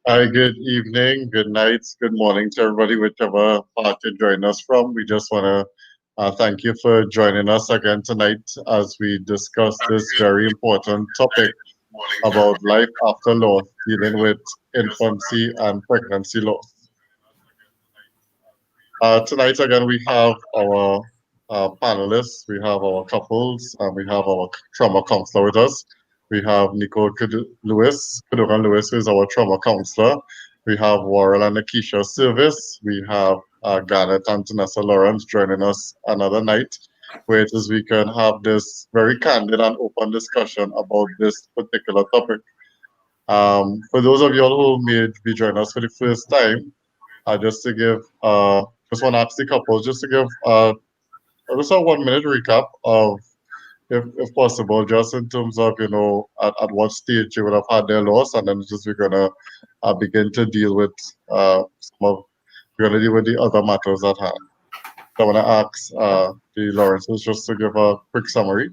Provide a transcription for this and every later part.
Hi, good evening, good night, good morning to everybody, whichever part you join us from. We just want to thank you for joining us again tonight as we discuss this very important topic about life after loss, dealing with infancy and pregnancy loss. Tonight, again, we have our panelists, we have our couples, and we have our trauma counselor with us. We have Nicole Lewis, Kuduran Lewis, who is our trauma counselor. We have Warren and Nakisha Service. We have Garnet and Tanessa Lawrence joining us another night, where it is we can have this very candid and open discussion about this particular topic. For those of you all who may be joining us for the first time, just to give, just want to ask the couple just to give just a 1 minute recap of, if possible, just in terms of, at what stage you would have had their loss, and then just we're gonna begin to deal with we're gonna deal with the other matters at hand. So I want to ask the Lawrences just to give a quick summary.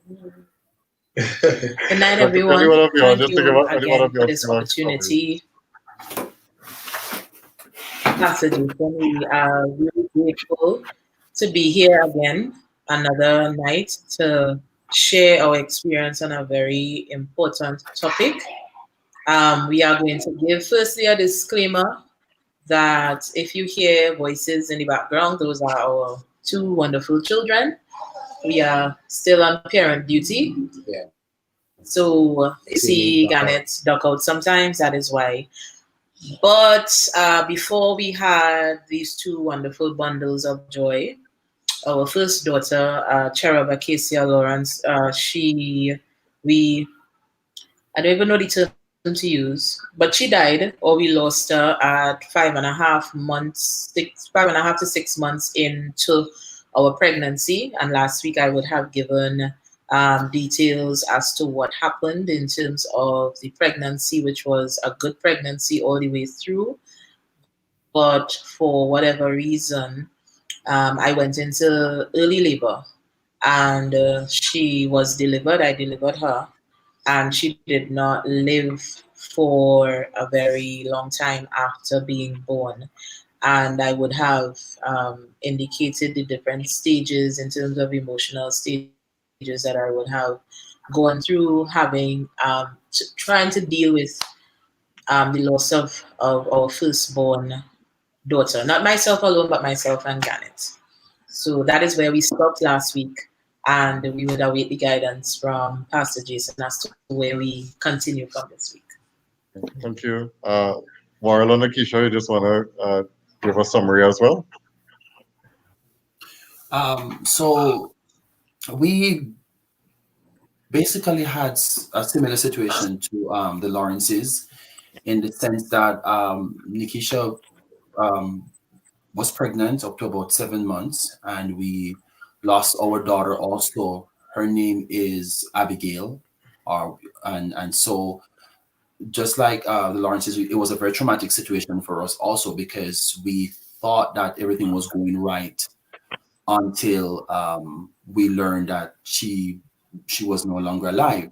Good night, Just any everyone. one of you, Thank just to give you any one again of for you this give a summary. opportunity, Pastor Jason. We are really grateful to be here again, another night to share our experience on a very important topic. We are going to give firstly a disclaimer that if you hear voices in the background, those are our two wonderful children. We are still on parent duty. Yeah. So you see Garnet duck out sometimes, that is why. But before we had these two wonderful bundles of joy, our first daughter, Cherub Acacia Lawrence, we, I don't even know the term to use, but she died, or we lost her at 5.5 months, 5.5 to 6 months into our pregnancy. And last week I would have given details as to what happened in terms of the pregnancy, which was a good pregnancy all the way through. But for whatever reason, I went into early labor and she was delivered. I delivered her, and she did not live for a very long time after being born. And I would have indicated the different stages in terms of emotional stages that I would have gone through, having trying to deal with the loss of our firstborn daughter. Not myself alone, but myself and Janet. So that is where we stopped last week, and we would await the guidance from Pastor Jason as to where we continue from this week. Thank you. Warren and Nakisha, you just want to give a summary as well? So we basically had a similar situation to the Lawrences in the sense that Nikisha was pregnant up to about 7 months, and we lost our daughter also. Her name is Abigail, and so just like the Lawrences, it was a very traumatic situation for us also because we thought that everything was going right until we learned that she was no longer alive,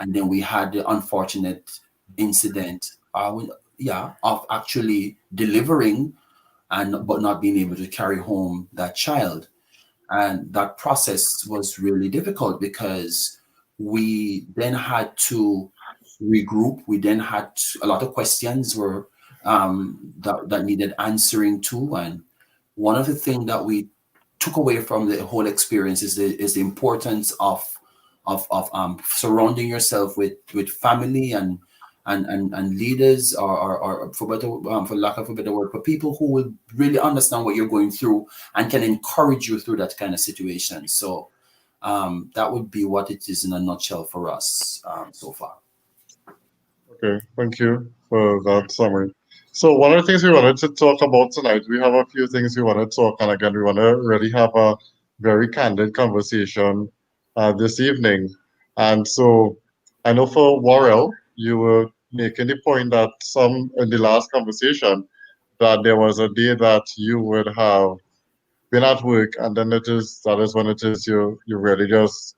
and then we had the unfortunate incident, of actually delivering and but not being able to carry home that child, and that process was really difficult because we then had to regroup. We then had a lot of questions were that needed answering to, and one of the things that we took away from the whole experience is the importance of surrounding yourself with family and leaders, or for better for lack of a better word, for people who will really understand what you're going through and can encourage you through that kind of situation. So that would be what it is in a nutshell for us so far. Okay, thank you for that summary. So one of the things we wanted to talk about tonight, we have a few things we want to talk, and again, we want to really have a very candid conversation this evening. And so I know for Warrell, you were making the point that some in the last conversation that there was a day that you would have been at work, and then that is when it is you really just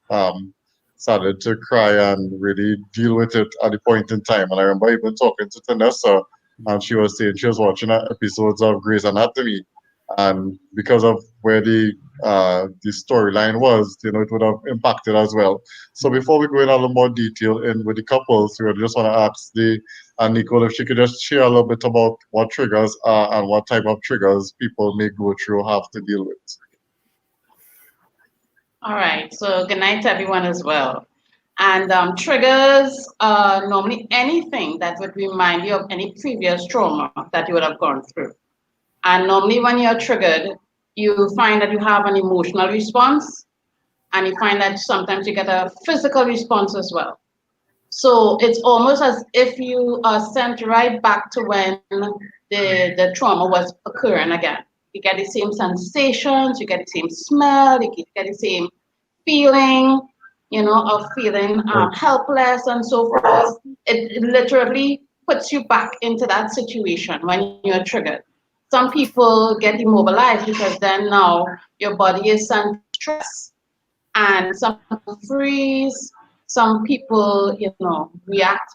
started to cry and really deal with it at the point in time. And I remember even talking to Tanessa, and she was saying she was watching episodes of Grey's Anatomy, and because of where the storyline was, you know, it would have impacted as well. So before we go in a little more detail in with the couples, we just want to ask Nicole if she could just share a little bit about what triggers are and what type of triggers people may go through or have to deal with. All right, so good night to everyone as well. And triggers are normally anything that would remind you of any previous trauma that you would have gone through. And normally when you're triggered, you find that you have an emotional response, and you find that sometimes you get a physical response as well. So it's almost as if you are sent right back to when the trauma was occurring again. You get the same sensations, you get the same smell, you get the same feeling, you know, of feeling helpless and so forth. It literally puts you back into that situation when you're triggered. Some people get immobilized because then now your body is sent stress, and some people freeze. Some people, you know, react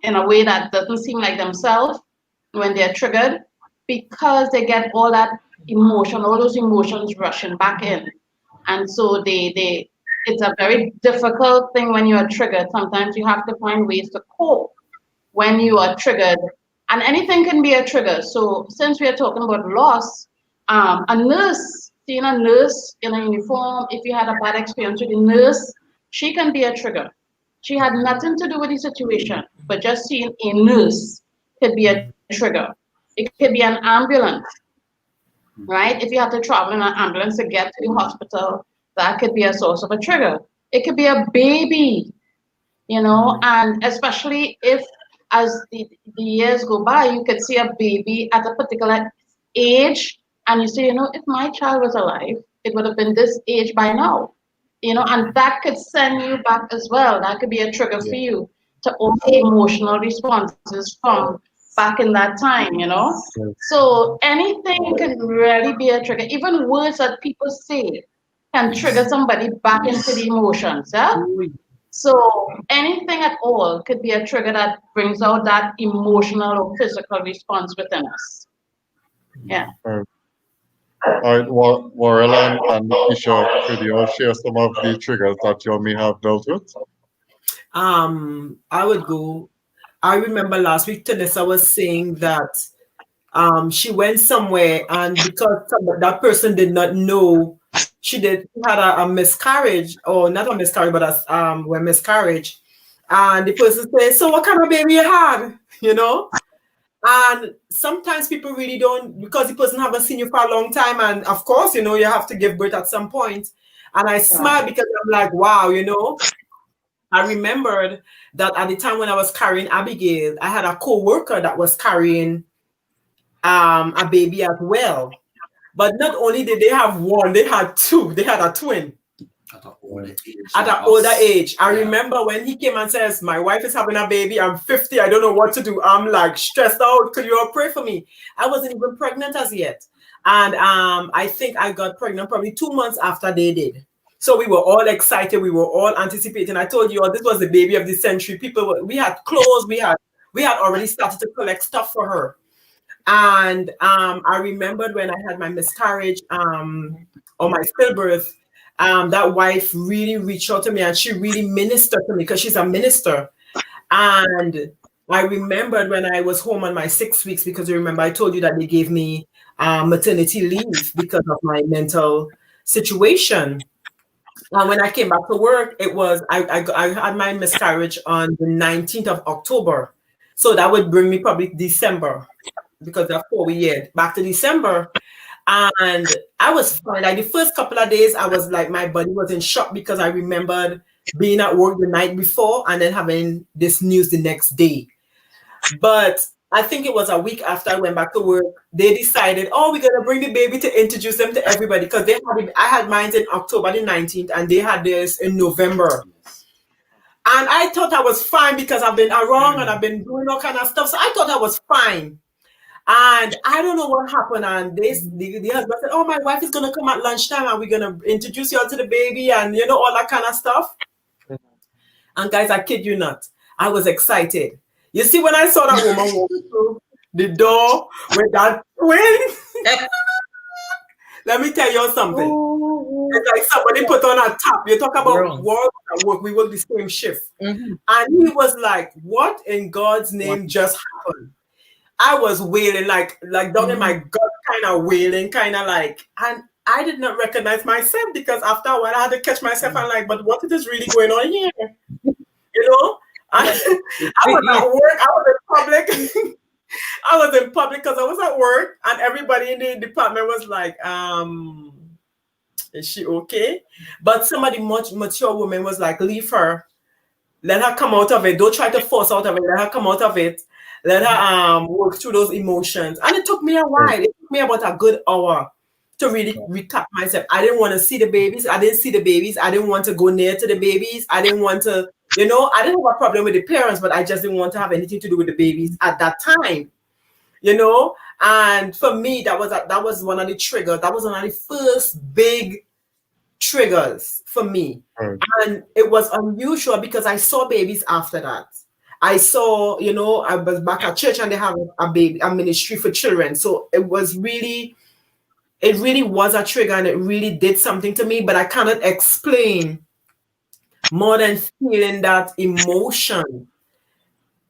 in a way that doesn't seem like themselves when they're triggered, because they get all that emotion, all those emotions rushing back in. And so it's a very difficult thing when you are triggered. Sometimes you have to find ways to cope when you are triggered. And anything can be a trigger. So since we are talking about loss, a nurse, seeing a nurse in a uniform, if you had a bad experience with a nurse, she can be a trigger. She had nothing to do with the situation, but just seeing a nurse could be a trigger. It could be an ambulance, right? If you have to travel in an ambulance to get to the hospital, that could be a source of a trigger. It could be a baby, you know, and especially if as the years go by, you could see a baby at a particular age, and you say, you know, if my child was alive, it would have been this age by now, you know, and that could send you back as well. That could be a trigger for you to all the emotional responses from back in that time, you know. So anything can really be a trigger. Even words that people say can trigger somebody back into the emotions. Yeah. So anything at all could be a trigger that brings out that emotional or physical response within us. Yeah. All right, Warren and Nikisha, could you all share some of the triggers that you may have dealt with? I would go. I remember last week Tanessa was saying that she went somewhere, and because that person did not know, she had a miscarriage, or not a miscarriage, but a miscarriage. And the person said, "So what kind of baby you had?" You know? And sometimes people really don't, because the person haven't seen you for a long time, and of course, you know, you have to give birth at some point. And I smiled because I'm like, wow, you know. I remembered that at the time when I was carrying Abigail, I had a co-worker that was carrying a baby as well. But not only did they have one, they had two. They had a twin. At an older age. At an older age. I remember when he came and says, my wife is having a baby. I'm 50. I don't know what to do. I'm like stressed out. Could you all pray for me? I wasn't even pregnant as yet. And I think I got pregnant probably 2 months after they did. So we were all excited. We were all anticipating. I told you all this was the baby of the century. We had clothes. We had already started to collect stuff for her. And I remembered when I had my miscarriage or my stillbirth, that wife really reached out to me, and she really ministered to me because she's a minister. And I remembered when I was home on my 6 weeks, because you remember I told you that they gave me maternity leave because of my mental situation. And when I came back to work, it was I had my miscarriage on the 19th of October. So that would bring me probably December, because that's 4 years back to December. And I was fine. Like the first couple of days, I was like, my body was in shock because I remembered being at work the night before and then having this news the next day. But I think it was a week after I went back to work, they decided, oh, we're going to bring the baby to introduce them to everybody, because I had mine in October the 19th and they had theirs in November. And I thought I was fine because I've been around and I've been doing all kind of stuff. So I thought I was fine. And I don't know what happened. And the husband said, "Oh, my wife is gonna come at lunchtime, and we're gonna introduce you all to the baby, and you know all that kind of stuff." And guys, I kid you not, I was excited. You see, when I saw that woman walk through the door with that twin, let me tell you something. It's like somebody put on a tap. You talk about work, we work the same shift. Mhm. And he was like, "What in God's name just happened?" I was wailing, like down in my gut, kind of wailing, kind of like, and I did not recognize myself because after a while I had to catch myself. I'm like, "But what is really going on here?" You know? I was at work, I was in public. I was in public because I was at work, and everybody in the department was like, "Is she okay?" But somebody much mature woman was like, "Leave her. Let her come out of it. Don't try to force out of it. Let her come out of it. Let her work through those emotions." And it took me a while. It took me about a good hour to really recap myself. I didn't want to see the babies. I didn't see the babies. I didn't want to go near to the babies. I didn't want to, I didn't have a problem with the parents, but I just didn't want to have anything to do with the babies at that time. And for me, that was one of the triggers. That was one of the first big triggers for me. And it was unusual because I saw babies after that. I saw, I was back at church and they have a ministry for children. So it really was a trigger, and it really did something to me, but I cannot explain more than feeling that emotion.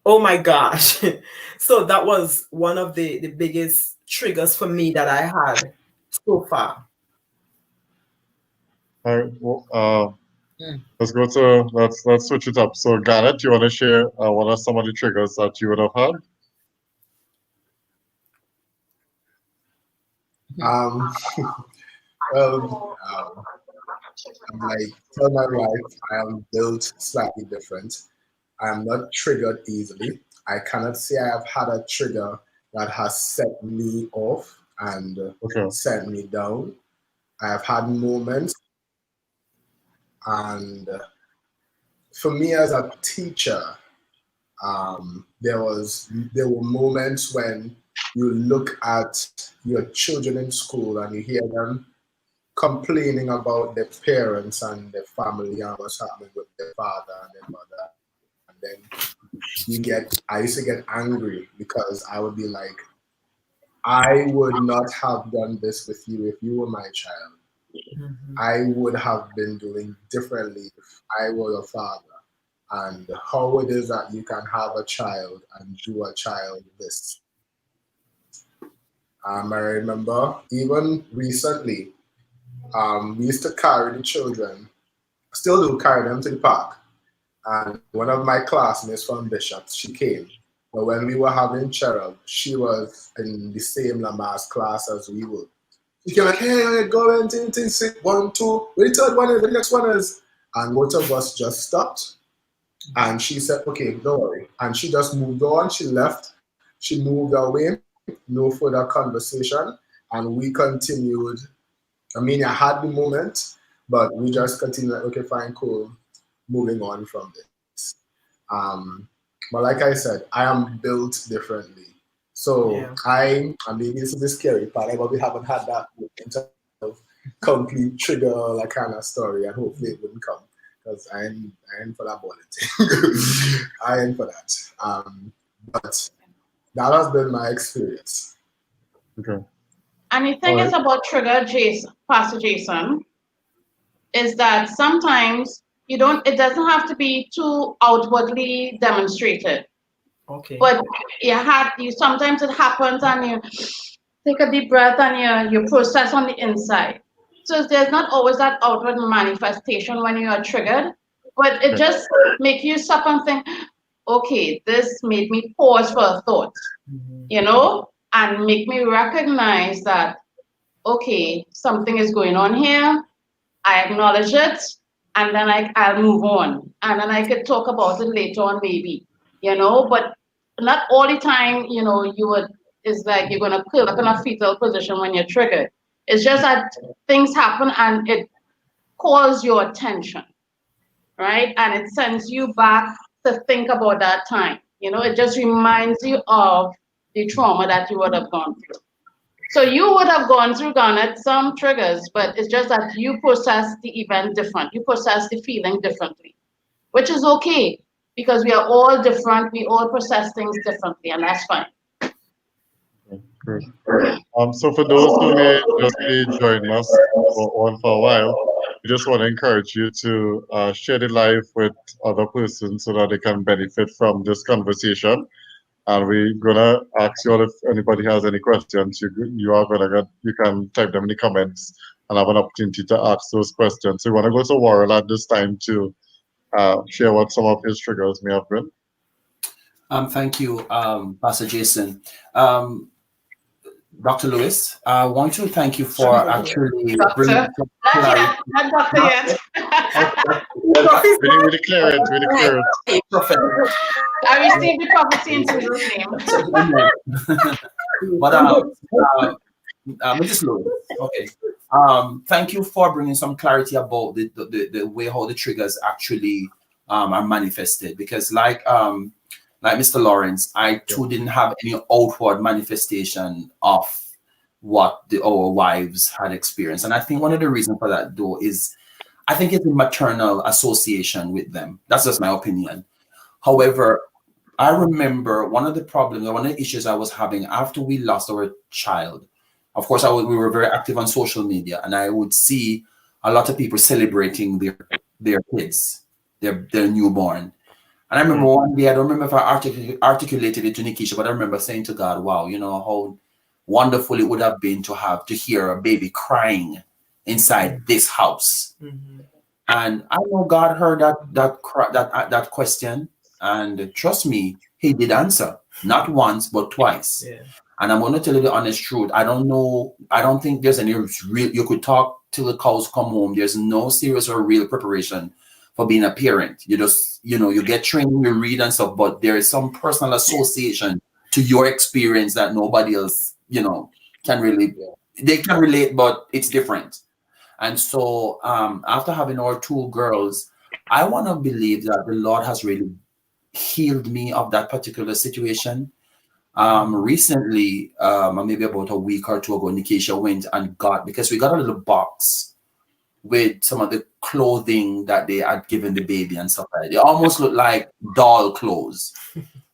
Oh my gosh. So that was one of the biggest triggers for me that I had so far. All right. Well, let's switch it up. So Garnet, you want to share what are some of the triggers that you would have had? Like tell my wife, I am built slightly different. I am not triggered easily. I cannot say I have had a trigger that has set me off and set me down. I have had moments, and for me as a teacher, there were moments when you look at your children in school and you hear them complaining about their parents and their family and what's happening with their father and their mother. And then I used to get angry because I would be like, I would not have done this with you if you were my child. Mm-hmm. I would have been doing differently if I were your father. And how it is that you can have a child and do a child this. I remember even recently, we used to carry the children, still do carry them to the park. And one of my classmates from Bishop, she came. But when we were having Cherub, she was in the same Lamaze class as we were. She came like, "Hey, go and sit 1, 2, where the third one is, where the next one is." And both of us just stopped. And she said, "Okay, don't worry." And she just moved on. She left. She moved away. No further conversation. And we continued. I mean, I had the moment, but we just continued like, okay, fine, cool. Moving on from this. But like I said, I am built differently. So I mean, this is the scary part. I probably haven't had that in terms of complete trigger, like kind of story, and hopefully it wouldn't come. Because I ain't for that bullet. I ain't for that. But that has been my experience. Okay. And the thing is about trigger, Pastor Jason, is that sometimes it doesn't have to be too outwardly demonstrated. Okay. But sometimes it happens and you take a deep breath and you process on the inside. So there's not always that outward manifestation when you are triggered, but it just makes you stop and think, okay, this made me pause for a thought, and make me recognize that, okay, something is going on here. I acknowledge it, and then I'll move on. And then I could talk about it later on maybe, but not all the time, it's like you're going to curl up in a fetal position when you're triggered. It's just that things happen and it calls your attention, right? And it sends you back to think about that time. It just reminds you of the trauma that you would have gone through. So you would have gone through, Garnet, some triggers, but it's just that you process the event different. You process the feeling differently, which is okay because we are all different. We all process things differently, and that's fine. Great. So for those who may just be joining us for a while, we just want to encourage you to share the live with other persons so that they can benefit from this conversation. And we're gonna ask you all if anybody has any questions. You can type them in the comments and have an opportunity to ask those questions. So we want to go to Worrell at this time to share what some of his triggers may have been. Thank you, Pastor Jason. Dr. Lewis, I want to thank you for actually bringing Not doctor yet. Really clear it. I received the prophecy in Jesus' name. But Mrs. Lewis, okay. Thank you for bringing some clarity about the way how the triggers actually are manifested, because like Mr. Lawrence, I too didn't have any outward manifestation of what our wives had experienced. And I think one of the reasons for that, though, is I think it's a maternal association with them. That's just my opinion. However, I remember one of the issues I was having after we lost our child. Of course, we were very active on social media, and I would see a lot of people celebrating their kids, their newborn. And I remember one day, I don't remember if I articulated it to Nikisha, but I remember saying to God, wow, you know, how wonderful it would have been to hear a baby crying inside this house. Mm-hmm. And I know God heard that question, and trust me, he did answer, not once, but twice. Yeah. And I'm going to tell you the honest truth. I don't think there's any real, you could talk till the cows come home. There's no serious or real preparation for being a parent. You just, you get training, you read and stuff, but there is some personal association to your experience that nobody else, can really, they can relate, but it's different. And so after having our two girls, I want to believe that the Lord has really healed me of that particular situation. Recently, maybe about a week or two ago, Nikisha went and because we got a little box with some of the clothing that they had given the baby and stuff like that. They almost looked like doll clothes.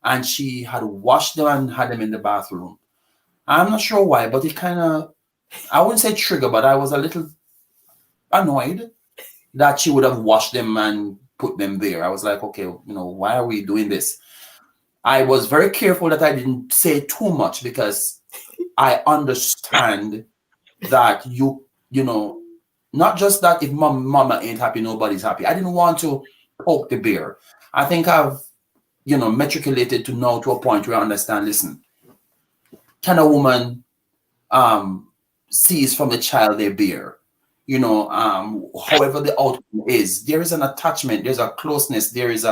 And she had washed them and had them in the bathroom. I'm not sure why, but it kind of, I wouldn't say trigger, but I was a little annoyed that she would have washed them and put them there. I was like, okay, why are we doing this? I was very careful that I didn't say too much because I understand that not just that if mama ain't happy, nobody's happy. I didn't want to poke the bear. I think I've, matriculated to now to a point where I understand, listen, can a woman sees from the child they bear? However the outcome is, there is an attachment, there's a closeness, there's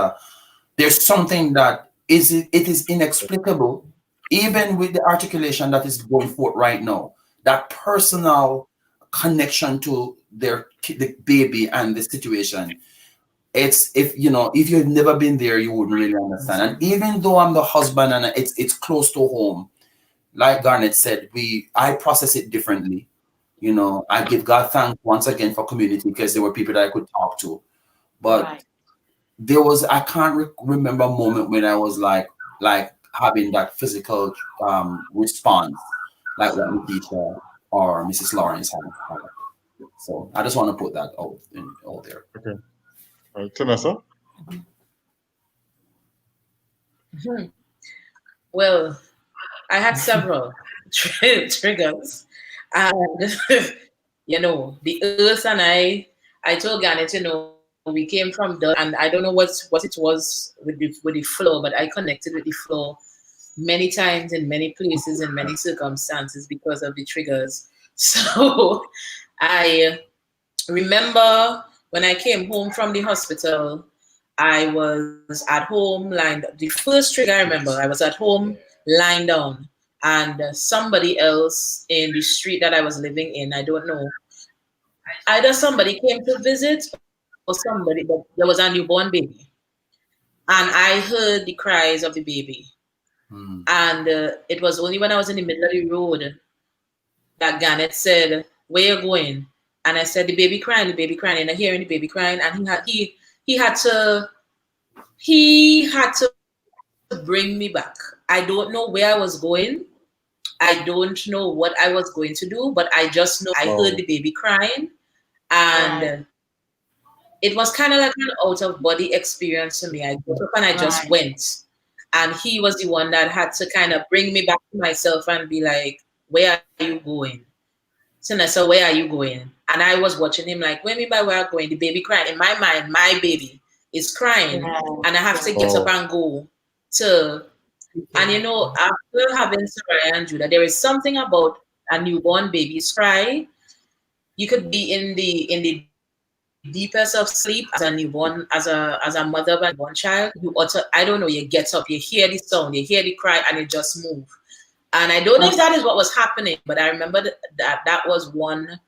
something that it is inexplicable, even with the articulation that is going forth right now. That personal connection to the baby and the situation. It's if you've never been there, you wouldn't really understand. And even though I'm the husband and it's close to home, like Garnet said, I process it differently. I give God thanks once again for community because there were people that I could talk to. But I can't remember a moment when I was like having that physical response like what Nikisha or Mrs. Lawrence had. So I just want to put that out there. Okay. Tanessa? Mm-hmm. Well, I had several triggers. And, the earth and I told Garnet, we came from dirt, and I don't know what it was with the floor, but I connected with the floor many times in many places in many circumstances because of the triggers. So I remember when I came home from the hospital, I was at home lying. The first trigger I remember, I was at home lying down, and somebody else in the street that I was living in, I don't know, either somebody came to visit or somebody, but there was a newborn baby. And I heard the cries of the baby. And it was only when I was in the middle of the road that Garnet said, "Where you going?" And I said, the baby crying, and I hearing the baby crying, and he had to bring me back. I don't know where I was going. I don't know what I was going to do, but I just know I heard the baby crying, and it was kind of like an out of body experience for me. I got up and I just went, and he was the one that had to kind of bring me back to myself and be like, "Where are you going?" So I said, "Where are you going?" And I was watching him like, "Where me by where I'm going?" The baby crying. In my mind, my baby is crying, and I have to get up and go to. And you know, after having Soraya and Judah, there is something about a newborn baby's cry. You could be in the deepest of sleep as a newborn, as a mother of a newborn child. You utter, I don't know, you get up, you hear the sound, you hear the cry, and you just move. And I don't know if that is what was happening, but I remember that was one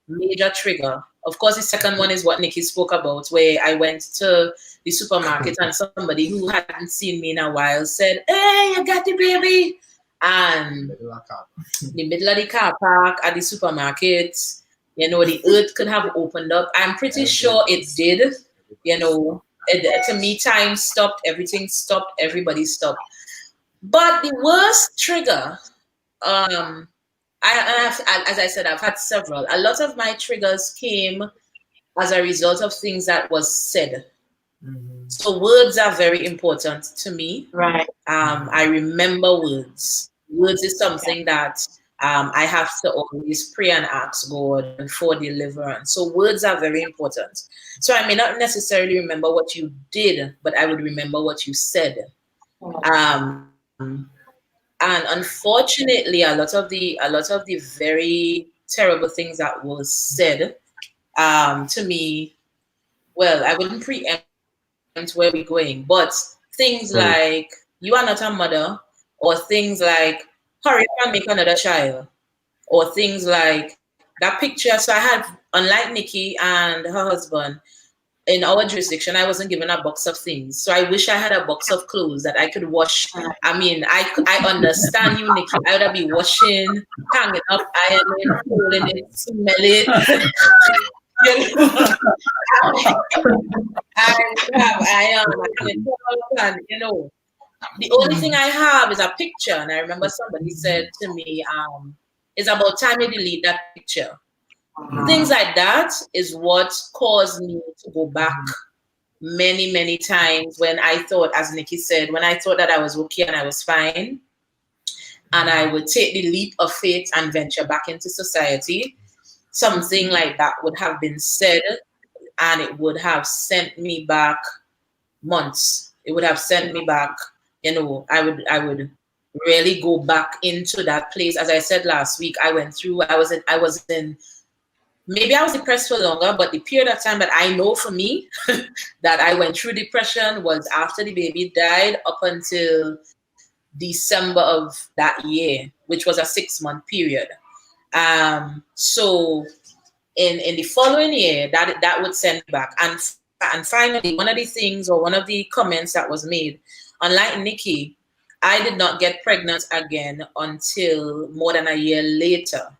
major trigger. Of course, the second one is what Nikki spoke about, where I went to the supermarket and somebody who hadn't seen me in a while said, "Hey, you got the baby?" And the middle of the car park at the supermarket, you know, the earth could have opened up. I'm pretty sure it did. You know, to me, time stopped, everything stopped, everybody stopped. But the worst trigger, as I said, I've had several. A lot of my triggers came as a result of things that was said. So words are very important to me. Right. I remember words. Words is something that I have to always pray and ask God for deliverance. So words are very important. So I may not necessarily remember what you did, but I would remember what you said. And unfortunately, a lot of the very terrible things that was said to me, well, I wouldn't preempt where we're going, but things like, "You are not a mother," or things like, "Hurry up and make another child," or things like that picture. So I had, unlike Nikki and her husband, in our jurisdiction, I wasn't given a box of things. So I wish I had a box of clothes that I could wash. I mean, I understand you, Nikki. I would be washing, hanging up, ironing, holding it, smell it. You know? I am, you know. The only thing I have is a picture, and I remember somebody said to me, "It's about time you delete that picture." Things like that is what caused me to go back many, many times when I thought, as Nikki said, when I thought that I was okay and I was fine, and I would take the leap of faith and venture back into society. Something like that would have been said, and it would have sent me back months. It would have sent me back, you know, I would really go back into that place. As I said last week, I was in maybe I was depressed for longer, but the period of time that I know for me that I went through depression was after the baby died up until December of that year, which was a 6-month period. So in the following year, that would send me back. And finally, one of the things, or one of the comments that was made, unlike Nikki, I did not get pregnant again until more than a year later.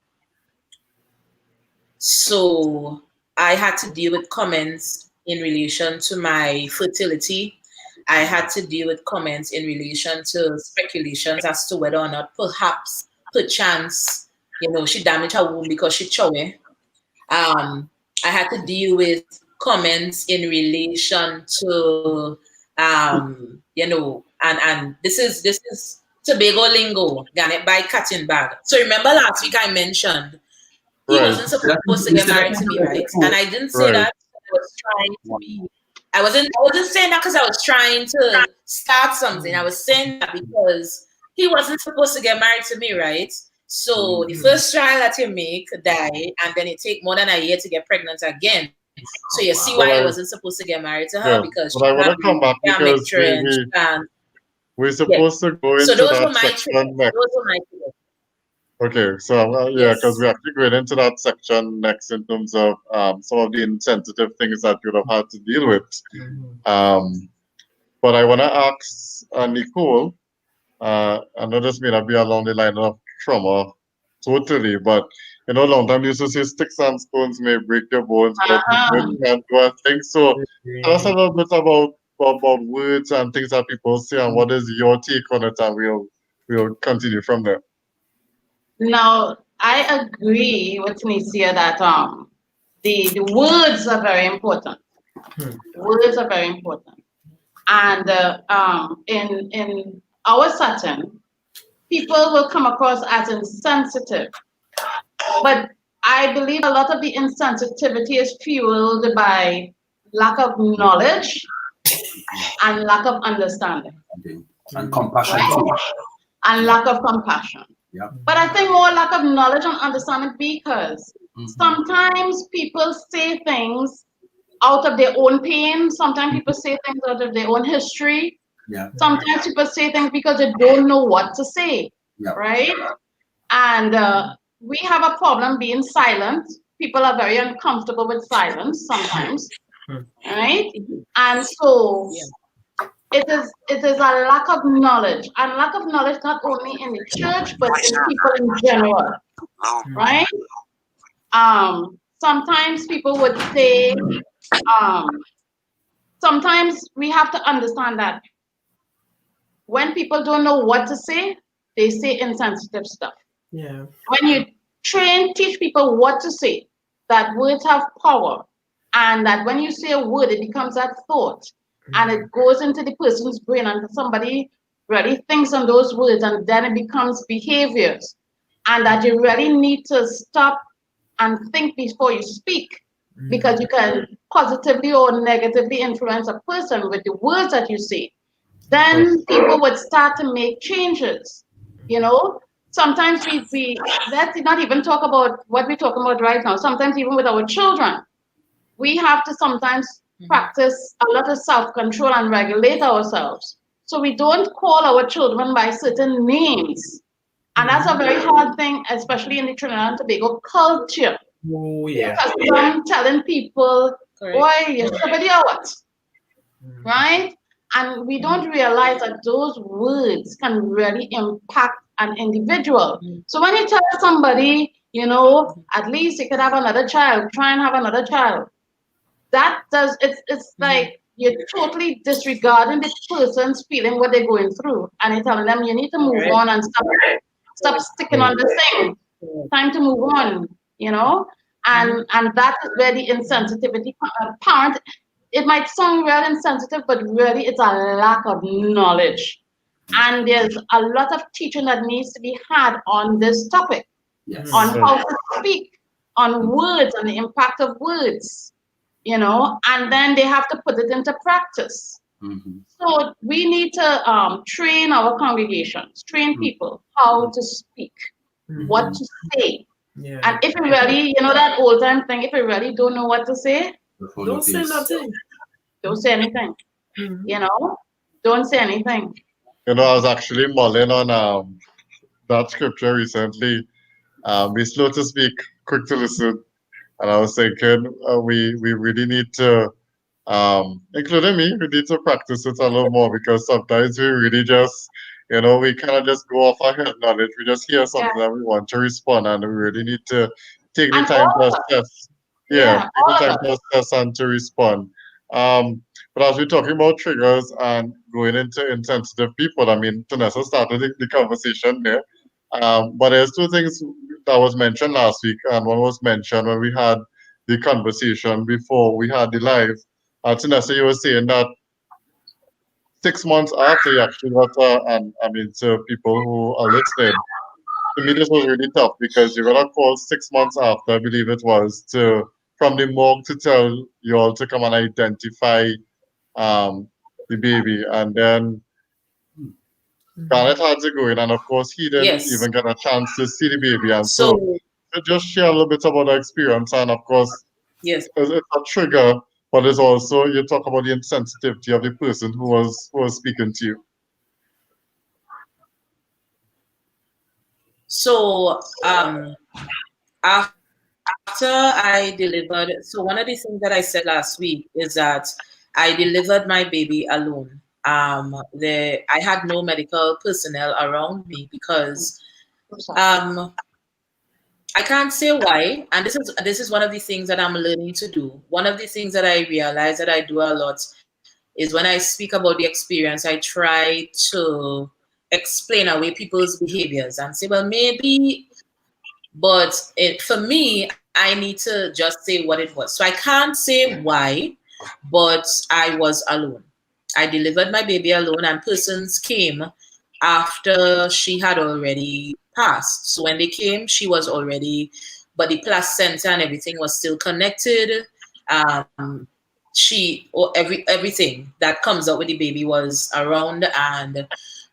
So I had to deal with comments in relation to my fertility. I had to deal with comments in relation to speculations as to whether or not perchance, you know, she damaged her womb because she chowe. I had to deal with comments in relation to, you know, and this is Tobago lingo, Garnet by cutting bag. So remember last week I mentioned he wasn't supposed to get married to me, right? And I didn't say that. I was trying to be. I wasn't saying that because I was trying to start something. I was saying that because he wasn't supposed to get married to me, right? So the first child that he make die, and then it take more than a year to get pregnant again. So you see why he wasn't supposed to get married to her, because but I want to come back because we're supposed to go into that section next. Those were my triggers. Okay, so because we're actually going into that section next in terms of some of the insensitive things that you'd have had to deal with. But I want to ask Nicole, I know this may not be along the line of trauma totally, but you know, long time you used to say sticks and stones may break your bones, but words can't do a thing. So tell us a little bit about words and things that people say, and what is your take on it, and we'll continue from there. Now, I agree with Tunisia that the words are very important. Words are very important. And in our setting, people will come across as insensitive. But I believe a lot of the insensitivity is fueled by lack of knowledge and lack of understanding. And compassion right? too. And lack of compassion. Yeah. But I think more lack of knowledge and understanding because sometimes people say things out of their own pain. Sometimes people say things out of their own history. Yeah. Sometimes people say things because they don't know what to say. Yeah. Right? And we have a problem being silent. People are very uncomfortable with silence sometimes. Right? And so it is a lack of knowledge, and lack of knowledge not only in the church but in people in general, right? Sometimes people would say, sometimes we have to understand that when people don't know what to say, they say insensitive stuff. Yeah. When you teach people what to say, that words have power, and that when you say a word, it becomes that thought. And it goes into the person's brain, and somebody really thinks on those words, and then it becomes behaviors. And that you really need to stop and think before you speak, because you can positively or negatively influence a person with the words that you say. Then people would start to make changes. You know, sometimes we let's not even talk about what we're talking about right now. Sometimes even with our children, we have to sometimes practice a lot of self-control and regulate ourselves. So we don't call our children by certain names. And that's a very hard thing, especially in the Trinidad and Tobago culture. Oh, yeah. Because I'm telling people, boy, you're somebody or what? Right? And we don't realize that those words can really impact an individual. So when you tell somebody, you know, at least you could have another child, try and have another child. That does, it's like you're totally disregarding the person's feeling what they're going through, and you're telling them you need to move on and stop sticking on the thing. Time to move on, you know, and that is where the insensitivity parent. It might sound real insensitive, but really it's a lack of knowledge, and there's a lot of teaching that needs to be had on this topic, on how to speak, on words and the impact of words. You know, and then they have to put it into practice. So we need to train our congregations, train people how to speak, what to say. And if you really, you know, that old time thing, if you really don't know what to say, Don't say nothing. Don't say anything. You know, don't say anything. You know, I was actually mulling on that scripture recently. Be slow to speak, quick to listen. And I was thinking, we really need to, including me, we need to practice it a little more, because sometimes we really just, you know, we kind of just go off our head knowledge. We just hear something that we want to respond, and we really need to take the time to assess. Yeah, take the time to assess and to respond. But as we're talking about triggers and going into insensitive people, I mean, Tanessa started the conversation there. But there's two things that was mentioned last week, and one was mentioned when we had the conversation before we had the live. Tanessa, you were saying that 6 months after you actually got, and I mean, to people who are listening, to me this was really tough, because you got a call 6 months after, I believe it was, from the morgue to tell you all to come and identify the baby, and then Garnet had to go in, and of course he didn't even get a chance to see the baby. And so just share a little bit about the experience, and of course it's a trigger, but it's also, you talk about the insensitivity of the person who was speaking to you. So after I delivered, so one of the things that I said last week is that I delivered my baby alone. I had no medical personnel around me because I can't say why, and this is one of the things that I'm learning to do. One of the things that I realize that I do a lot is when I speak about the experience, I try to explain away people's behaviors and say, well, maybe, but for me, I need to just say what it was. So I can't say why, but I was alone. I delivered my baby alone, and persons came after she had already passed. So when they came, she was already, but the placenta and everything was still connected. Everything that comes out with the baby was around, and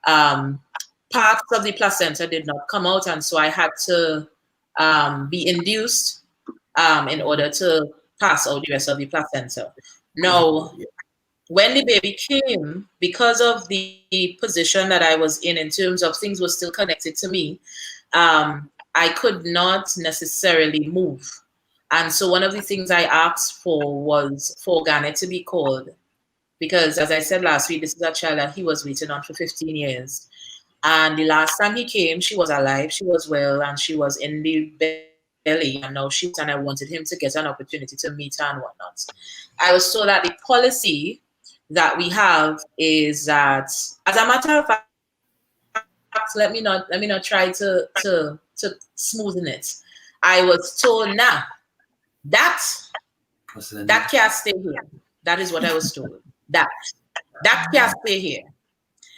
parts of the placenta did not come out, and so I had to be induced in order to pass out the rest of the placenta. Now, when the baby came, because of the position that I was in terms of things were still connected to me, I could not necessarily move. And so one of the things I asked for was for Garnet to be called, because as I said last week, this is a child that he was waiting on for 15 years. And the last time he came, she was alive, she was well, and she was in the belly, and now and I wanted him to get an opportunity to meet her and whatnot. I was told that the policy that we have is that, as a matter of fact, let me not try to smoothen it. I was told, nah, that can't stay here. That is what I was told. That can't stay here.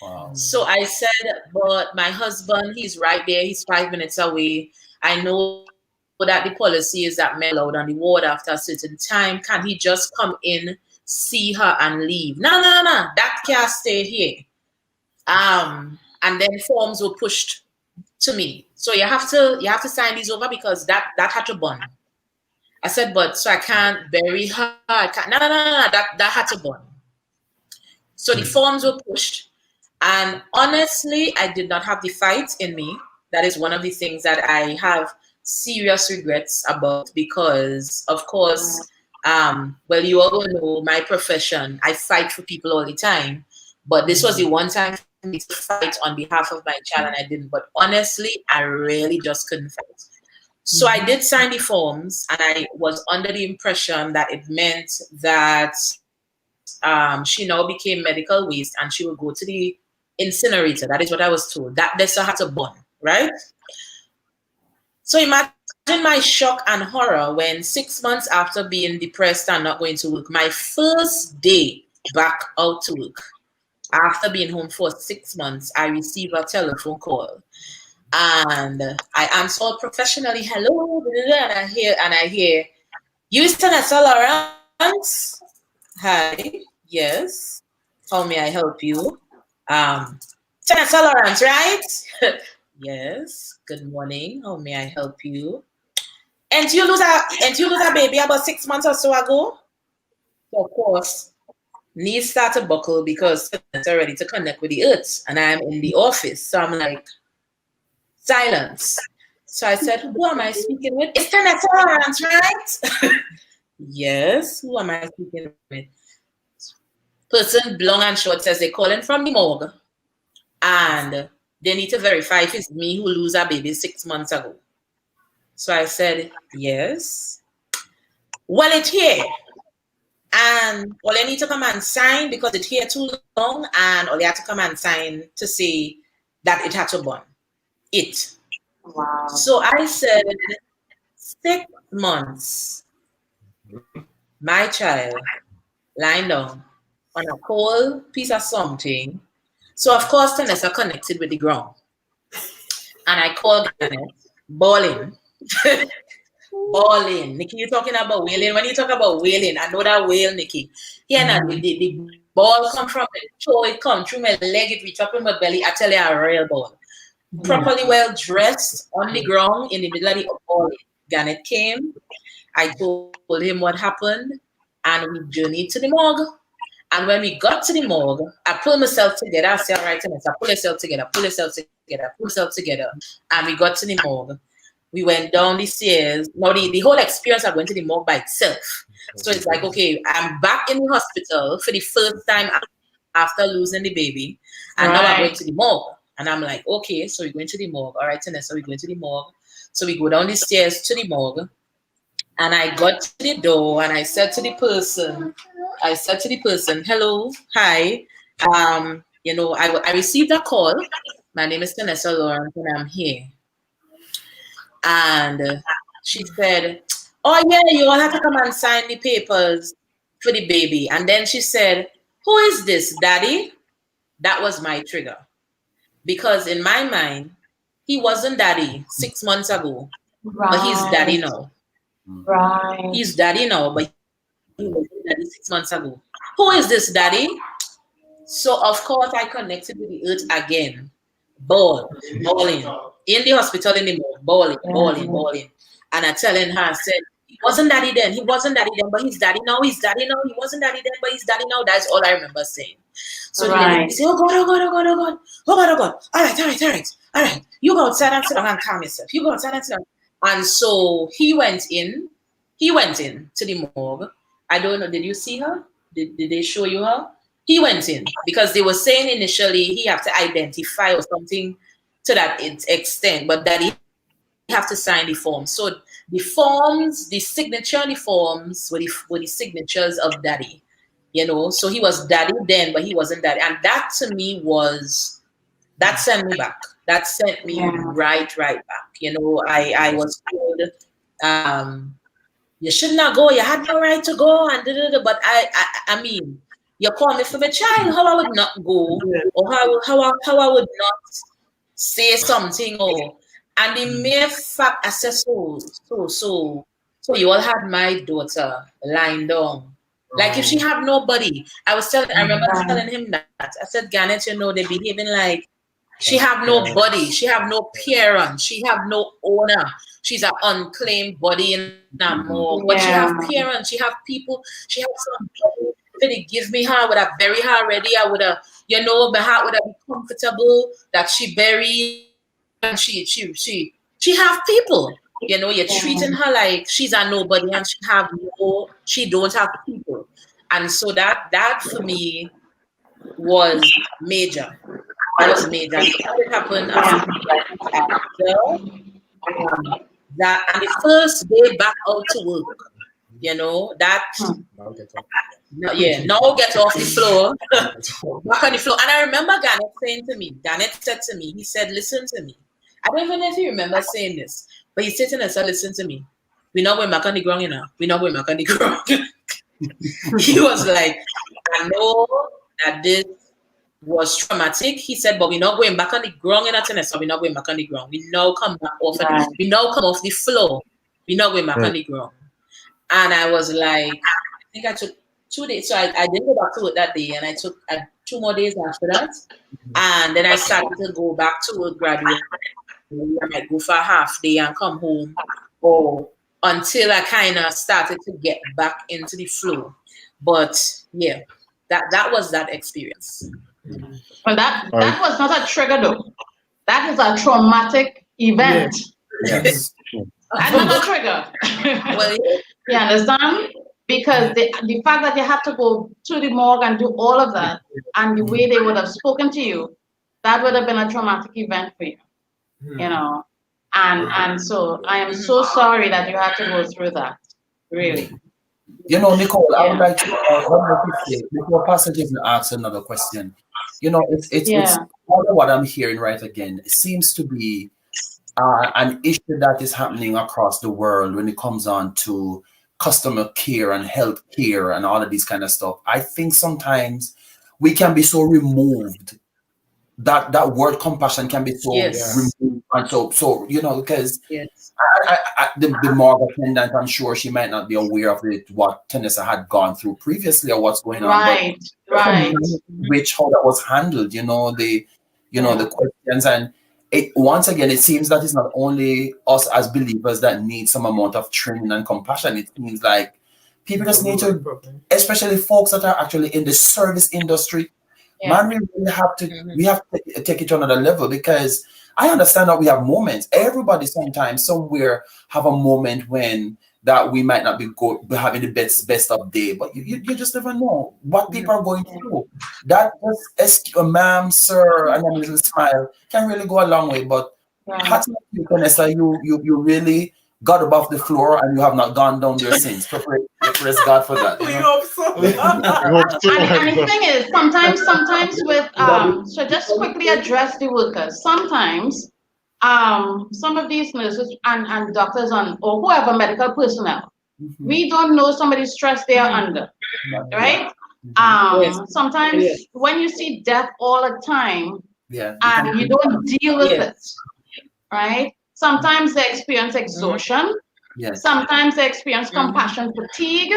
Wow. So I said, but my husband, he's right there. He's 5 minutes away. I know that the policy is that men allowed on the ward after a certain time. Can he just come in, see her, and leave? No. That can't stay here. And then forms were pushed to me. So you have to sign these over because that had to burn. I said, but so I can't bury her. No. That had to burn. So the forms were pushed. And honestly, I did not have the fight in me. That is one of the things that I have serious regrets about because, of course, well, you all know my profession. I fight for people all the time. But this was the one time for me to fight on behalf of my child, and I didn't. But honestly, I really just couldn't fight. So I did sign the forms, and I was under the impression that it meant that she now became medical waste and she would go to the incinerator. That is what I was told. That this had to burn, right? So imagine my shock and horror when 6 months after being depressed and not going to work, my first day back out to work, after being home for 6 months, I received a telephone call. And I answered professionally, hello, and I hear, you is Tanessa Lawrence? Hi, yes. How may I help you? Tanessa Lawrence, right? Yes. Good morning. How may I help you? And you lose a baby about 6 months or so ago? So of course, knees start to buckle because it's ready to connect with the earth, and I'm in the office. So I'm like, silence. So I said, who am I speaking with? It's Tanessa Lawrence, right? Yes. Who am I speaking with? Person long and short says they're calling from the morgue and they need to verify if it's me who lose a baby 6 months ago. So I said, yes. Well, it's here. And all I need to come and sign because it's here too long, and all you have to come and sign to say that it had to burn. It. Wow. So I said, 6 months, my child lying down on a cold piece of something. So of course, Tanessa connected with the ground. And I called Janet, bawling. Bawling. Nikki, you're talking about wailing. When you talk about wailing, I know that wail, Nikki. Yeah, now the ball come from my toe, it come through my leg, it reach up in my belly. I tell you, a real ball. Properly well dressed on the ground in the middle of the ball. Janet came. I told him what happened, and we journeyed to the morgue. And when we got to the morgue, I pulled myself together. I said, all right, Tanessa, pull yourself together, pull yourself together, pull yourself together. And we got to the morgue. We went down the stairs. Now, the whole experience of going to the morgue by itself. So it's like, okay, I'm back in the hospital for the first time after losing the baby, and now I'm going Right. to the morgue. And I'm like, okay, so we're going to the morgue. All right, Tanessa, we're going to the morgue. So we go down the stairs to the morgue, and I got to the door, and I said to the person, hello, hi. You know, I received a call. My name is Tanessa Lawrence, and I'm here. And she said, oh yeah, you all have to come and sign the papers for the baby. And then she said, who is this, daddy? That was my trigger. Because in my mind, he wasn't daddy 6 months ago, but he's daddy now. Right. He's daddy now, but he wasn't daddy 6 months ago. Who is this daddy? So of course I connected with the earth again. Bawling. In the hospital anymore, bawling. And I telling her, I said, he wasn't daddy then, but he's daddy now, he wasn't daddy then, but he's daddy now. That's all I remember saying. So the lady said, oh God. All right. You go outside and sit down and calm yourself. You go outside and sit down. And so he went in to the morgue. I don't know, did you see her? Did they show you her? He went in because they were saying initially he have to identify or something to that extent, but that he have to sign the form. So the forms, the signature on the forms were the signatures of daddy, you know. So he was daddy then, but he wasn't daddy. And that to me that sent me back. That sent me right back. You know, I was told, you should not go, you had no right to go, and but I mean, you call me for my child, how I would not go, or how I would not say something, and the mere fact I said so you all had my daughter lying down. Like if she have nobody, I remember telling him that. I said, Garnet, you know, they behaving like she have nobody, she have no parent, she have no owner. She's an unclaimed body in that morgue. But she have parents, she have people, she have somebody. If they give me her, I would have buried her already. I would have, you know, my heart would have been comfortable that she buried, and she have people. You know, you're treating her like she's a nobody, and she don't have people. And so that for me was major. That was major. It happened after that, and the first day back out to work, you know, that now get off the floor. Back on the floor. And I remember Garnet said to me, he said, listen to me. I don't even know if you remember saying this, but he said to me, listen to me. We're not going back on the ground, you know. We're not going back on the ground. He was like, I know that this was traumatic. He said, but we're not going back on the ground in Tanessa. We're not going back on the ground. We now come back off we now come off the floor. We're not going back on the ground. And I was like, I think I took 2 days. So I didn't go back to work that day, and I took 2 more days after that. And then I started to go back to work gradually. I might go for a half day and come home, or until I kind of started to get back into the flow. But yeah, that was that experience. Well, that was not a trigger though. That is a traumatic event. Yes. That's not a trigger. Well, you understand? Because the fact that you have to go to the morgue and do all of that, and the way they would have spoken to you, that would have been a traumatic event for you. You know, and so I am so sorry that you had to go through that. Really. You know, Nicole, I would like to before Pastor Jason asks another question. You know, it's part of what I'm hearing right again. It seems to be an issue that is happening across the world when it comes on to customer care and health care and all of these kind of stuff. I think sometimes we can be so removed that word compassion can be so removed, and so you know, because the morgue attendant, I'm sure she might not be aware of what Tanessa had gone through previously or what's going on. Right. Which how that was handled, you know, the questions, and once again, it seems that it's not only us as believers that need some amount of training and compassion. It seems like people just need to, especially folks that are actually in the service industry. Man, we really have to take it to another level, because I understand that we have moments. Everybody sometimes somewhere have a moment when that we might not be having the best of day, but you just never know what people are going through. That just ma'am, sir, and a little smile can really go a long way. But hats off to you, Vanessa, you really got above the floor and you have not gone down there since. Praise God for that. We hope so. We hope so. And the thing is, sometimes with so just quickly address the workers. Sometimes some of these nurses and doctors or whoever medical personnel, we don't know somebody's stress they are under, right? Sometimes when you see death all the time, and you don't deal with it, right? Sometimes they experience exhaustion. Sometimes they experience compassion fatigue.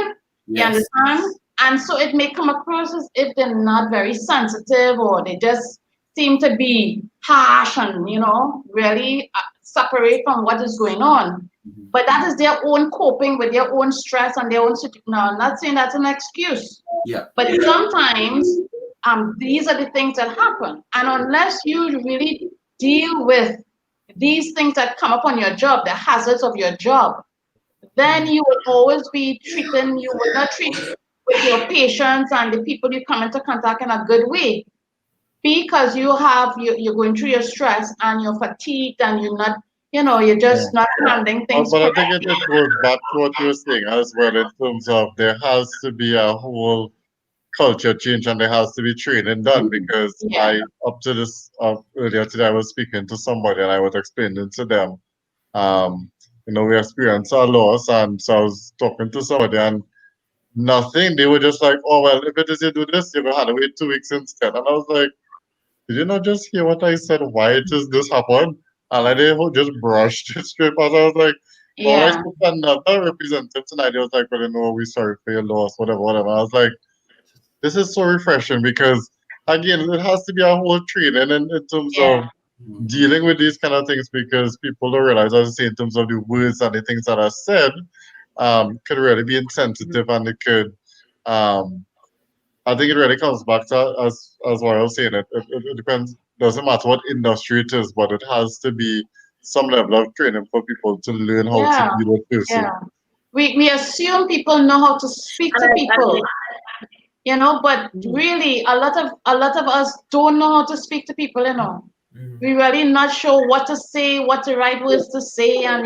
You understand? And so it may come across as if they're not very sensitive, or they just seem to be harsh and, really separate from what is going on. But that is their own coping with their own stress and their own situation. Now, I'm not saying that's an excuse. But sometimes these are the things that happen. And unless you really deal with these things that come up on your job, the hazards of your job, then you will always be you will not treat with your patients and the people you come into contact in a good way, because you're going through your stress and you're fatigued and you're not, you're just not handling things. But I think it goes back to what you were saying as well, in terms of there has to be a whole culture change and there has to be training done, because up to this earlier today I was speaking to somebody and I was explaining to them, we experienced a loss, and so I was talking to somebody and nothing, they were just like, oh well, if it is you do this, you're gonna have to wait 2 weeks instead. And I was like, did you not just hear what I said? Why does this happen? And they just brushed it straight past. I was like, well, I spoke to another representative tonight. They was like, well, we're sorry for your loss, whatever. I was like, this is so refreshing, because again, it has to be a whole training in terms of dealing with these kind of things, because people don't realize, as I say, in terms of the words and the things that are said, could really be insensitive, and it could, I think it really comes back to, as what I was saying, it depends, doesn't matter what industry it is, but it has to be some level of training for people to learn how to deal with person. We assume people know how to speak to people, but really a lot of us don't know how to speak to people, We're really not sure what to say, what the right words to say, and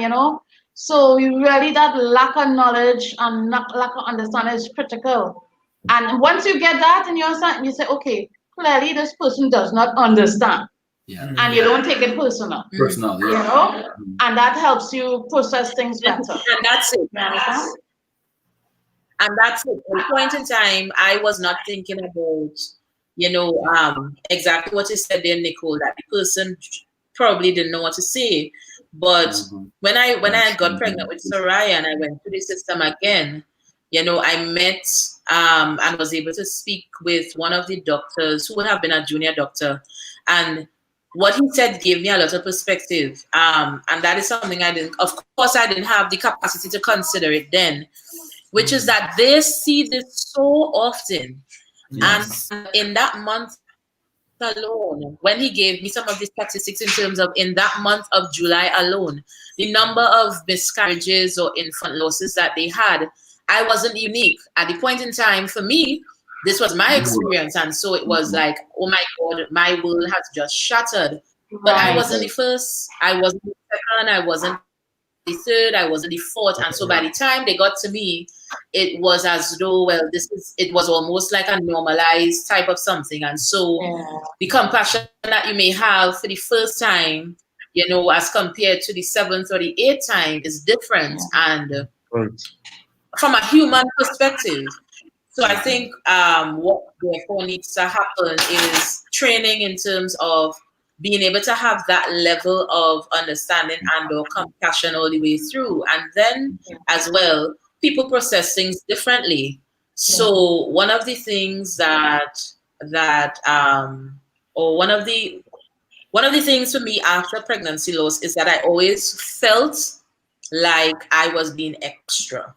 so really that lack of knowledge and lack of understanding is critical. And once you get that in your side, you say, okay, clearly this person does not understand. And you don't take it personal. And that helps you process things better. And that's it. And that's it. At a point in time, I was not thinking about, exactly what you said there, Nicole, that the person probably didn't know what to say. But when I got pregnant with Soraya and I went through the system again, I met and was able to speak with one of the doctors who would have been a junior doctor. And what he said gave me a lot of perspective. And that is something I didn't have the capacity to consider it then, which is that they see this so often. Yes. And in that month alone, when he gave me some of the statistics in terms of in that month of July alone, the number of miscarriages or infant losses that they had, I wasn't unique. At the point in time, for me, this was my experience. And so it was like, oh my God, my world has just shattered. But I wasn't the first, I wasn't the second, I wasn't the third, I wasn't the fourth. And so by the time they got to me, it was as though, it was almost like a normalized type of something. And so the compassion that you may have for the first time, as compared to the 7th or the 8th time is different. And from a human perspective. So I think what therefore needs to happen is training in terms of being able to have that level of understanding and or compassion all the way through. And then as well, people process things differently. So one of the things one of the things for me after pregnancy loss is that I always felt like I was being extra.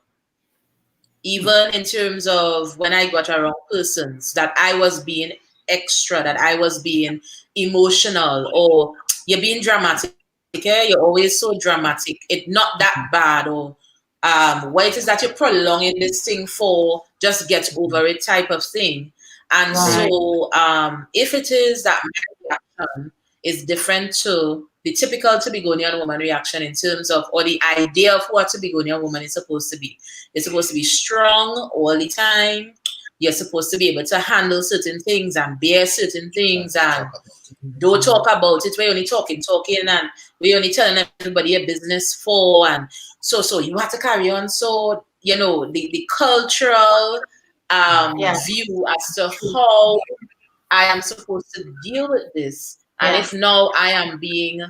Even in terms of when I got around persons, that I was being extra, that I was being emotional, or you're being dramatic, you're always so dramatic, it's not that bad, or what it is that you're prolonging this thing for, just get over it type of thing. And so if it is that my reaction is different to the typical Tobagonian woman reaction in terms of, or the idea of what a Tobagonian woman is supposed to be. It's supposed to be strong all the time. You're supposed to be able to handle certain things and bear certain things and don't talk about it. We're only talking, and we're only telling everybody your business for. And so you have to carry on. So, you know, the cultural view as to how I am supposed to deal with this. And if now I am being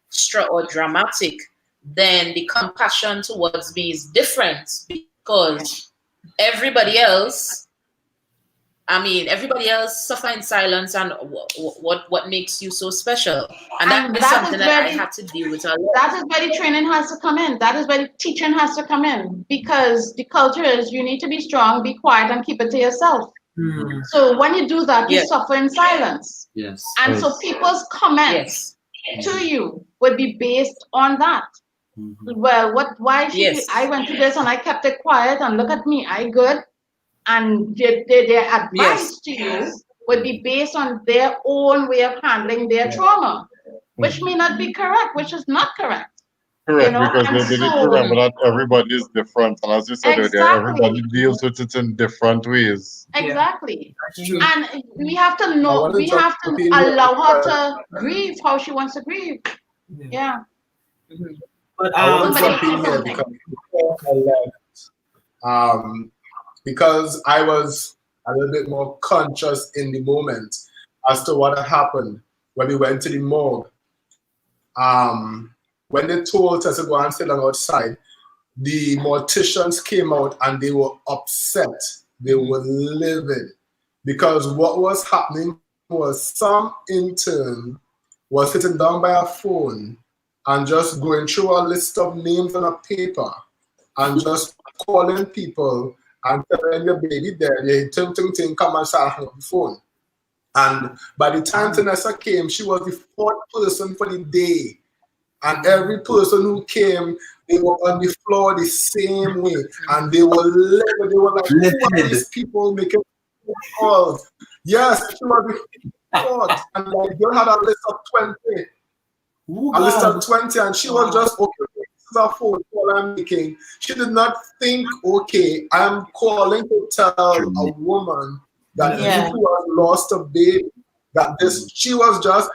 extra or dramatic, then the compassion towards me is different because everybody else suffer in silence. And what makes you so special? And that is something that I had to deal with a lot. That is where the training has to come in. That is where the teaching has to come in, because the culture is you need to be strong, be quiet, and keep it to yourself. So when you do that, you suffer in silence. Yes. And so people's comments to you would be based on that. Well, why I went to this and I kept it quiet, and look at me, I good. And their advice to you would be based on their own way of handling their trauma, which may not be correct, which is not correct. Correct, You know? because they need to remember that everybody is different. And as you said earlier, everybody deals with it in different ways. Exactly. And we have to know, we have to allow her to grieve how she wants to grieve. Yeah. But I want to jump in here because before I left, because I was a little bit more conscious in the moment as to what had happened when we went to the morgue. When they told us to go and sit on outside, the morticians came out and they were upset. They were livid because what was happening was some intern was sitting down by a phone and just going through a list of names on a paper and just calling people and telling your baby there, you ting, come and start on the phone. And by the time Tanessa came, she was the fourth person for the day. And every person who came, they were on the floor the same way. And they were livid. They were like, who are these people making calls? Yes, she was the fourth. And like, they had a list of 20. A list of 20, and she was just, okay, this is a phone call I'm making. She did not think, okay, I'm calling to tell a woman that who has lost a baby, that this, she was just,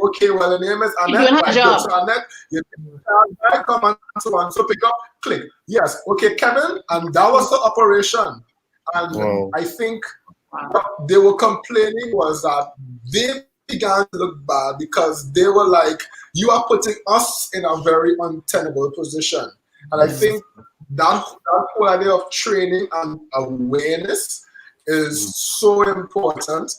okay, well, the name is Annette. Right, so Annette, you come and so on, so pick up, click. Yes, okay, Kevin, and that was the operation. And I think what they were complaining was that they began to look bad because they were like, you are putting us in a very untenable position. And I think that whole idea of training and awareness is so important.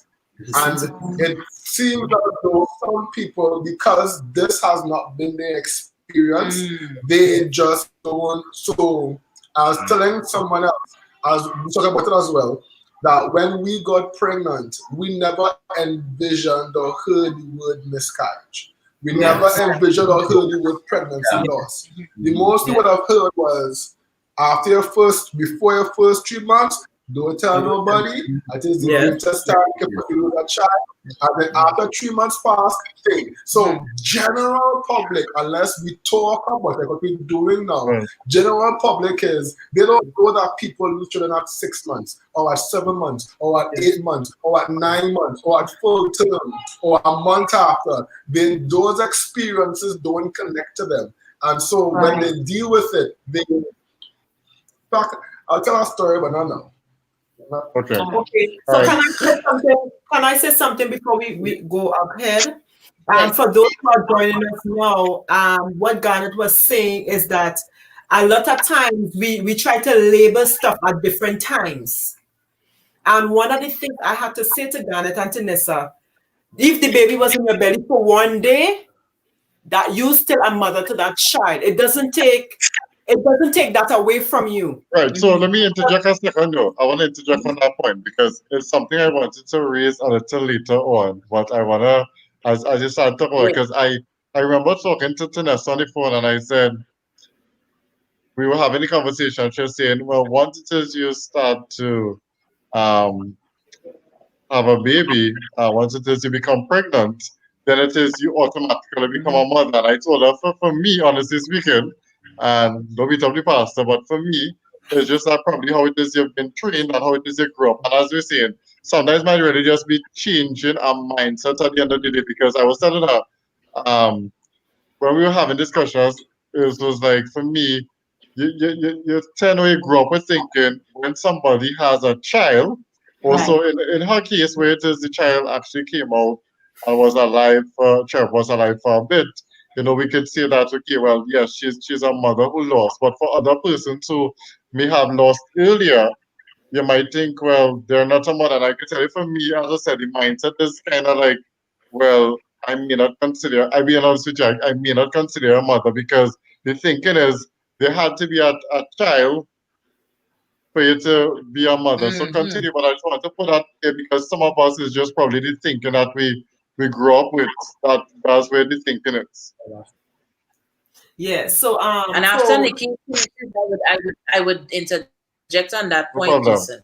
And it seems as though some people, because this has not been their experience, they just don't. So I was telling someone else, I was talking about it as well, that when we got pregnant, we never envisioned or heard the word miscarriage. We never envisioned or heard the word pregnancy loss. The most we would have heard was before your first 3 months, don't tell nobody. That is the greatest time you can put you with a child. And then after 3 months pass, thing. So general public, unless we talk about it, what we're doing now, general public is, they don't know that people lose children at 6 months, or at 7 months, or at 8 months, or at 9 months, or at full term, or a month after. Then those experiences don't connect to them. And so when they deal with it, I'll tell a story, but not now. Okay. So can I say something before we go ahead? For those who are joining us now, what Garnet was saying is that a lot of times we try to label stuff at different times. And one of the things I have to say to Garnet and Tanessa, if the baby was in your belly for 1 day, that you're still a mother to that child. It doesn't take that away from you. Right. So let me interject a second though. I want to interject on that point because it's something I wanted to raise a little later on. But I want to, as you started talking about, because I remember talking to Tanessa on the phone and I said, we were having a conversation. She was saying, well, once it is you start to have a baby, once it is you become pregnant, then it is you automatically become a mother. And I told her, for me, honestly speaking, and don't beat up the pastor, but for me, it's just that probably how it is you've been trained and how it is you grew up. And as we're saying, sometimes might really just be changing our mindset at the end of the day, because I was telling her, when we were having discussions, it was like, for me, you tend to grow up with thinking when somebody has a child, also in her case, where it is the child actually came out and was alive, child was alive for a bit, you know, we could say that, okay, well, yes, she's a mother who lost, but for other persons who may have lost earlier, you might think, well, they're not a mother. And I can tell you, for me, as I said, the mindset is kind of like, well, I may not consider, I be honest with you, I may not consider a mother, because the thinking is there had to be a child for you to be a mother. So continue, but I just want to put that there because some of us is just probably the thinking that we grew up with. That's where the thinking is. Yeah. So And after Nikki, I would interject on that No point, problem. Jason.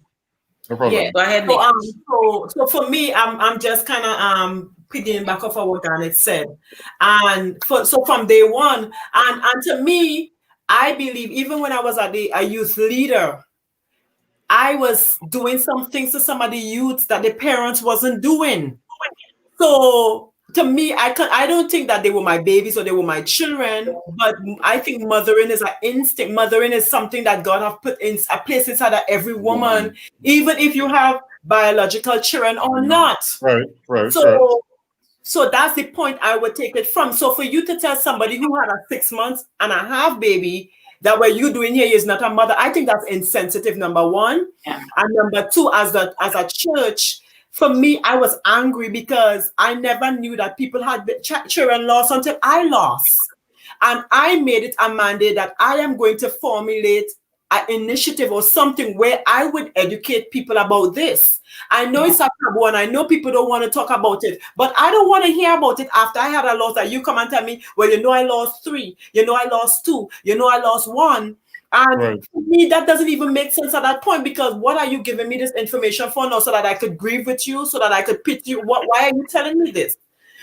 No problem. Yeah. Go ahead, So, Nikki. so for me, I'm just kind of picking back off of what Garnet said, and so from day one, and to me, I believe even when I was a youth leader, I was doing some things to some of the youths that the parents wasn't doing. So to me, I don't think that they were my babies or they were my children, but I think mothering is an instinct. Mothering is something that God have put in a place inside of every woman, even if you have biological children or not. Right. So that's the point I would take it from. So for you to tell somebody who had a 6 months and a half baby that what you're doing here is not a mother, I think that's insensitive, number one. Yeah. And number two, as a church, for me, I was angry because I never knew that people had children lost until I lost. And I made it a mandate that I am going to formulate an initiative or something where I would educate people about this. I know it's a taboo and I know people don't want to talk about it, but I don't want to hear about it after I had a loss that you come and tell me, well, you know, I lost 3, you know, I lost 2, you know, I lost 1. And for me, that doesn't even make sense at that point, because what are you giving me this information for now? So that I could grieve with you, so that I could pity you? Why are you telling me this?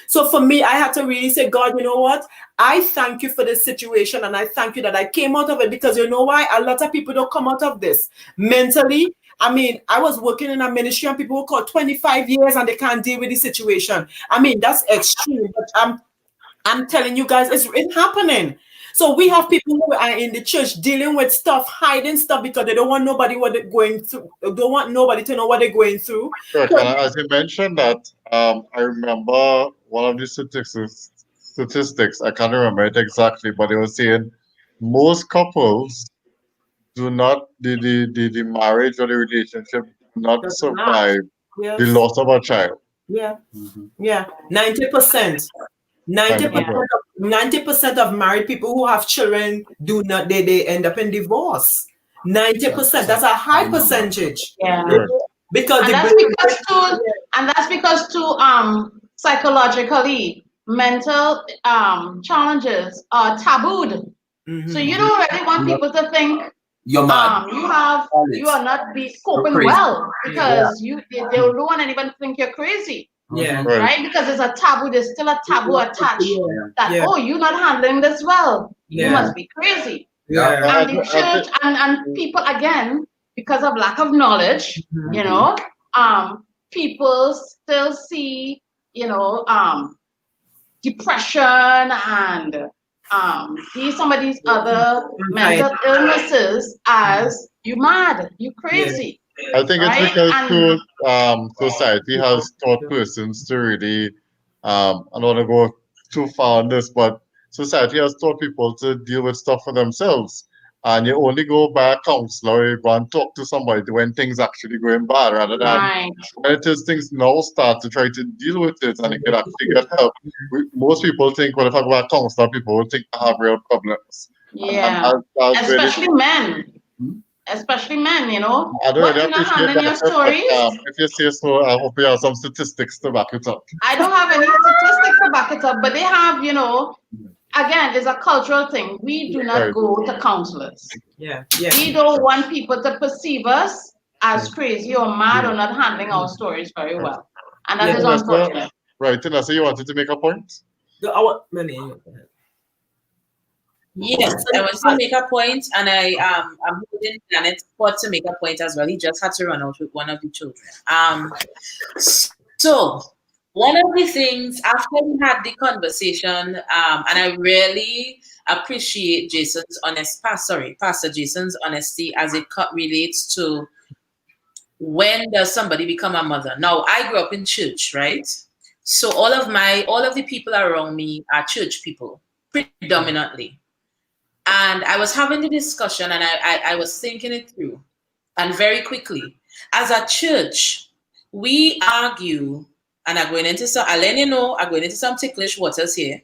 So for me, I had to really say, God, you know what? I thank you for this situation. And I thank you that I came out of it, because you know why? A lot of people don't come out of this mentally. I mean, I was working in a ministry and people who call 25 years and they can't deal with the situation. I mean, that's extreme. But I'm telling you guys, it's happening. So we have people who are in the church dealing with stuff, hiding stuff because they don't want nobody what they're going through. They don't want nobody to know what they're going through. Sure. As you mentioned that, I remember one of the statistics, I can't remember it exactly, but they were saying most couples do not, the marriage or the relationship do not survive the loss of a child. Yeah. Yeah. 90%. 90% of married people who have children do not, they end up in divorce. 90%. That's a high percentage. Yeah. Because that's because too psychologically mental challenges are tabooed. So you don't really want people to think you're mad. you are not coping well, because they don't want anyone to think you're crazy. Yeah. Right? Because it's a taboo, there's still a taboo attached that oh, you're not handling this well. You must be crazy. Yeah. And the church and people, again, because of lack of knowledge, you know, people still see, you know, depression and some of these other mental illnesses as you mad, you crazy. I think it's because society has taught persons to really, I don't want to go too far on this, but society has taught people to deal with stuff for themselves. And you only go by a counselor, you go and talk to somebody when things actually going bad, rather than when it is things now start to try to deal with it and you can actually get help. Most people think, well, if I go by a counselor, people will think I have real problems. Yeah, especially men. Especially men, you know. I don't really appreciate that. Your stories? If you say so, I hope you have some statistics to back it up. I don't have any statistics to back it up, but they have, you know, again, it's a cultural thing. We do not Right. go to counselors. Yeah. We don't want people to perceive us as crazy or mad or not handling our stories very well. And that is Vanessa, unfortunate. right, Vanessa, you wanted to make a point? Yes, I was to make a point, and I'm holding Planet's spot to make a point as well. He just had to run out with one of the children. So one of the things after we had the conversation, and I really appreciate Pastor Jason's honesty as it relates to when does somebody become a mother. Now, I grew up in church, right? So all of the people around me are church people, predominantly. And I was having the discussion, and I was thinking it through. And very quickly, as a church, we argue, and I'm going into some ticklish waters here.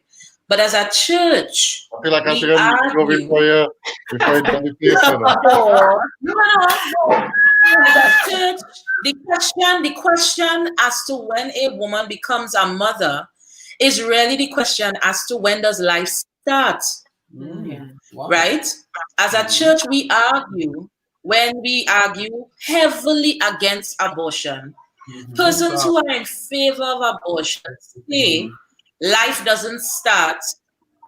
But as a church, I feel like I we should go argue. before you done the place, you know. No. As a church, the question as to when a woman becomes a mother is really the question as to when does life start. Wow. Right? As a church, we argue heavily against abortion. Persons who are in favor of abortion say life doesn't start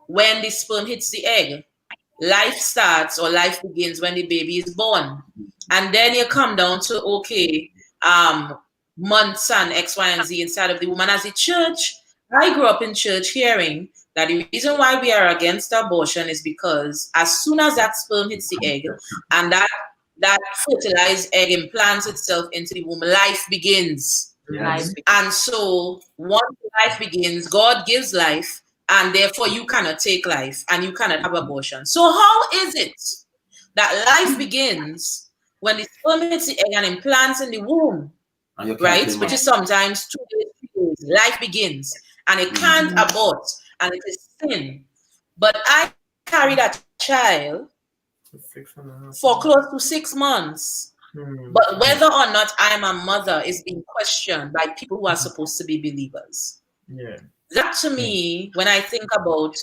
when the sperm hits the egg. Life starts or life begins when the baby is born. And then you come down to, months and X, Y, and Z inside of the woman. As a church, I grew up in church hearing that the reason why we are against abortion is because as soon as that sperm hits the egg and that fertilized egg implants itself into the womb, life begins. Yes. And so once life begins, God gives life, and therefore you cannot take life and you cannot have abortion. So how is it that life begins when the sperm hits the egg and implants in the womb, right? Which is sometimes 2 days, 3 days. Life begins, and it can't abort, and it is sin. But I carry that child for close to 6 months. But whether or not I'm a mother is being questioned by people who are supposed to be believers. That to me, when I think about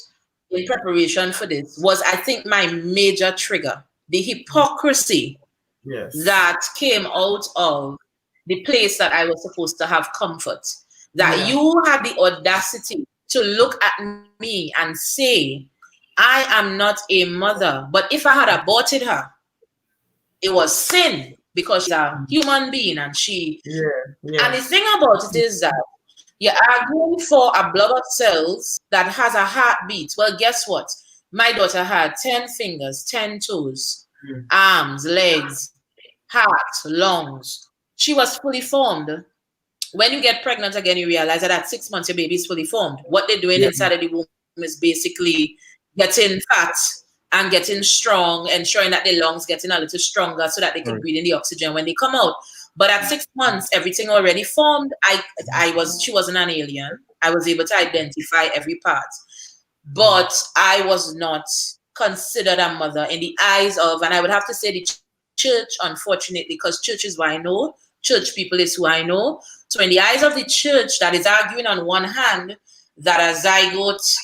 in preparation for this, was I think my major trigger. The hypocrisy that came out of the place that I was supposed to have comfort. That you had the audacity to look at me and say, I am not a mother. But if I had aborted her, it was sin because she's a human being and she. And the thing about it is that you're arguing for a blob of cells that has a heartbeat. Well, guess what? My daughter had 10 fingers, 10 toes, arms, legs, heart, lungs. She was fully formed. When you get pregnant again, you realize that at 6 months, your baby is fully formed. What they're doing inside of the womb is basically getting fat and getting strong, ensuring that the lungs getting a little stronger so that they can breathe in the oxygen when they come out. But at 6 months, everything already formed. She wasn't an alien. I was able to identify every part. But I was not considered a mother in the eyes of, and I would have to say the church, unfortunately, because church is who I know. Church people is who I know. So in the eyes of the church that is arguing on one hand that a zygote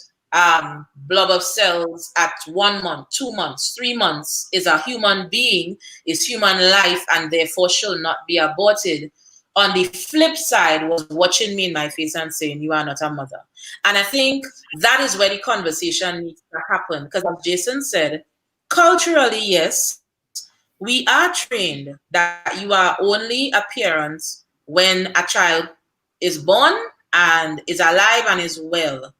blob of cells at 1 month, 2 months, 3 months is a human being, is human life, and therefore shall not be aborted. On the flip side was watching me in my face and saying, you are not a mother. And I think that is where the conversation needs to happen. Because as Jason said, culturally, yes, we are trained that you are only a parent when a child is born and is alive and is well.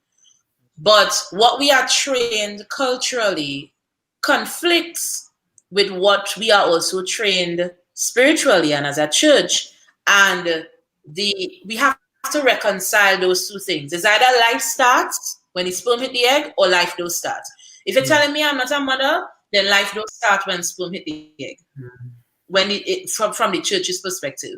But what we are trained culturally conflicts with what we are also trained spiritually and as a church. And we have to reconcile those two things. It's either life starts when the sperm hit the egg or life don't start. If you're telling me I'm not a mother, then life don't start when sperm hit the egg. When from the church's perspective.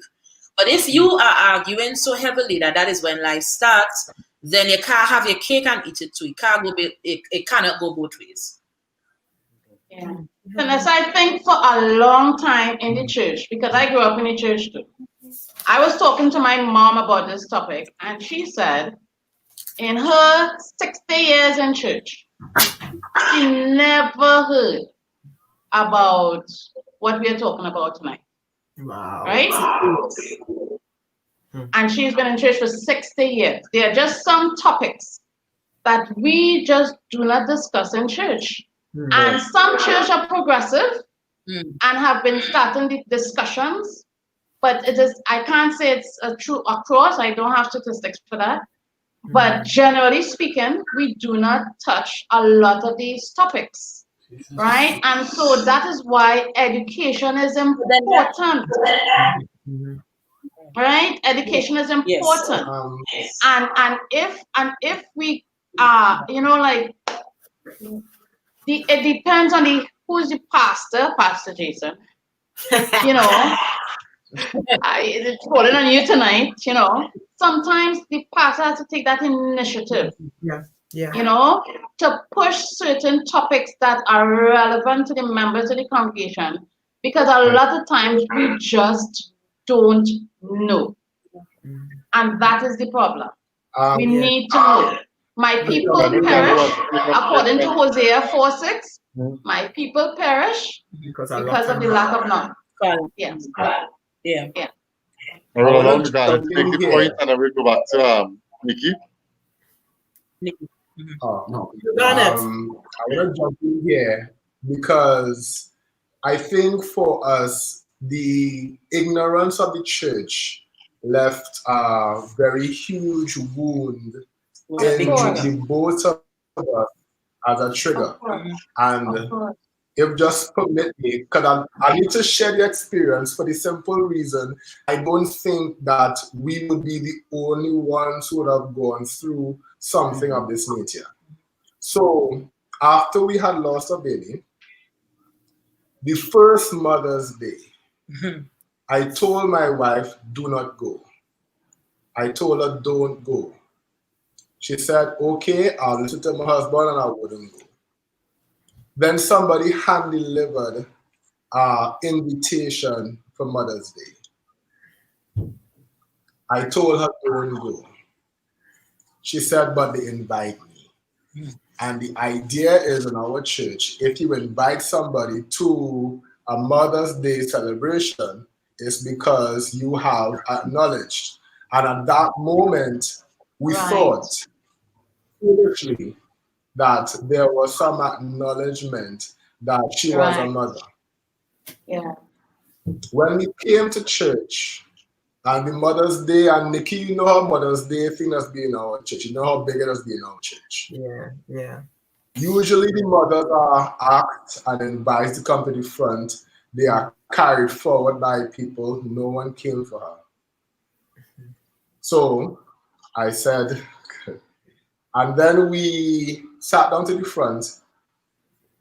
But if you are arguing so heavily that is when life starts, then you can't have your cake and eat it too. It cannot go both ways. Yeah. Vanessa, I think for a long time in the church, because I grew up in the church too, I was talking to my mom about this topic, and she said in her 60 years in church, She never heard about what we are talking about tonight, Wow. right? And she's been in church for 60 years. There are just some topics that we just do not discuss in church. And some churches are progressive and have been starting the discussions, but it is, I can't say it's true across. I don't have statistics for that. But generally speaking, we do not touch a lot of these topics, right? And so that is why education is important, right? Education is important. And if we you know, like it depends on who's the pastor, Pastor Jason. You know, it's falling on you tonight. You know, sometimes the pastor has to take that initiative. You know, to push certain topics that are relevant to the members of the congregation, because a lot of times we just don't know, and that is the problem. We need to know. My people perish, according to Hosea 4:6. My people perish because of the lack of knowledge. Yes. Yeah. All right, now we gotta take the point and then we go back to Nikki. Oh, no. I want to jump in here because I think for us, the ignorance of the church left a very huge wound in the both of us as a trigger. And if just permit me, because I need to share the experience for the simple reason I don't think that we would be the only ones who would have gone through something of this nature. So after we had lost a baby, the first Mother's Day, I told my wife, do not go. I told her, don't go. She said, okay, I'll listen to my husband and I wouldn't go. Then somebody hand-delivered an invitation for Mother's Day. I told her, don't go. She said, but they invite me. And the idea is in our church, if you invite somebody to a Mother's Day celebration, it's because you have acknowledged. And at that moment, we thought foolishly that there was some acknowledgement that she was a mother. Yeah. When we came to church, and the Mother's Day, and Nikki, you know how Mother's Day thing has been in our church. You know how big it has been in our church. Yeah. Usually the mothers are asked and invited to come to the front. They are carried forward by people. No one came for her. So I said, and then we sat down to the front,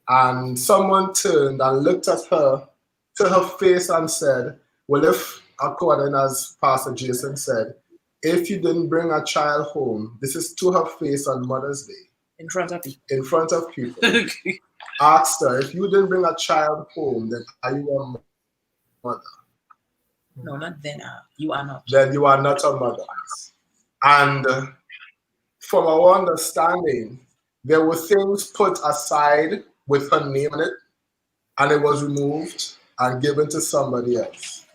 and someone turned and looked at her, to her face, and said, well, if, according as Pastor Jason said, if you didn't bring a child home, this is to her face on Mother's Day. In front of people. In front of people. Asked her, if you didn't bring a child home, then are you a mother? No, not then. You are not. Then you are not a mother. And from our understanding, there were things put aside with her name on it, and it was removed and given to somebody else.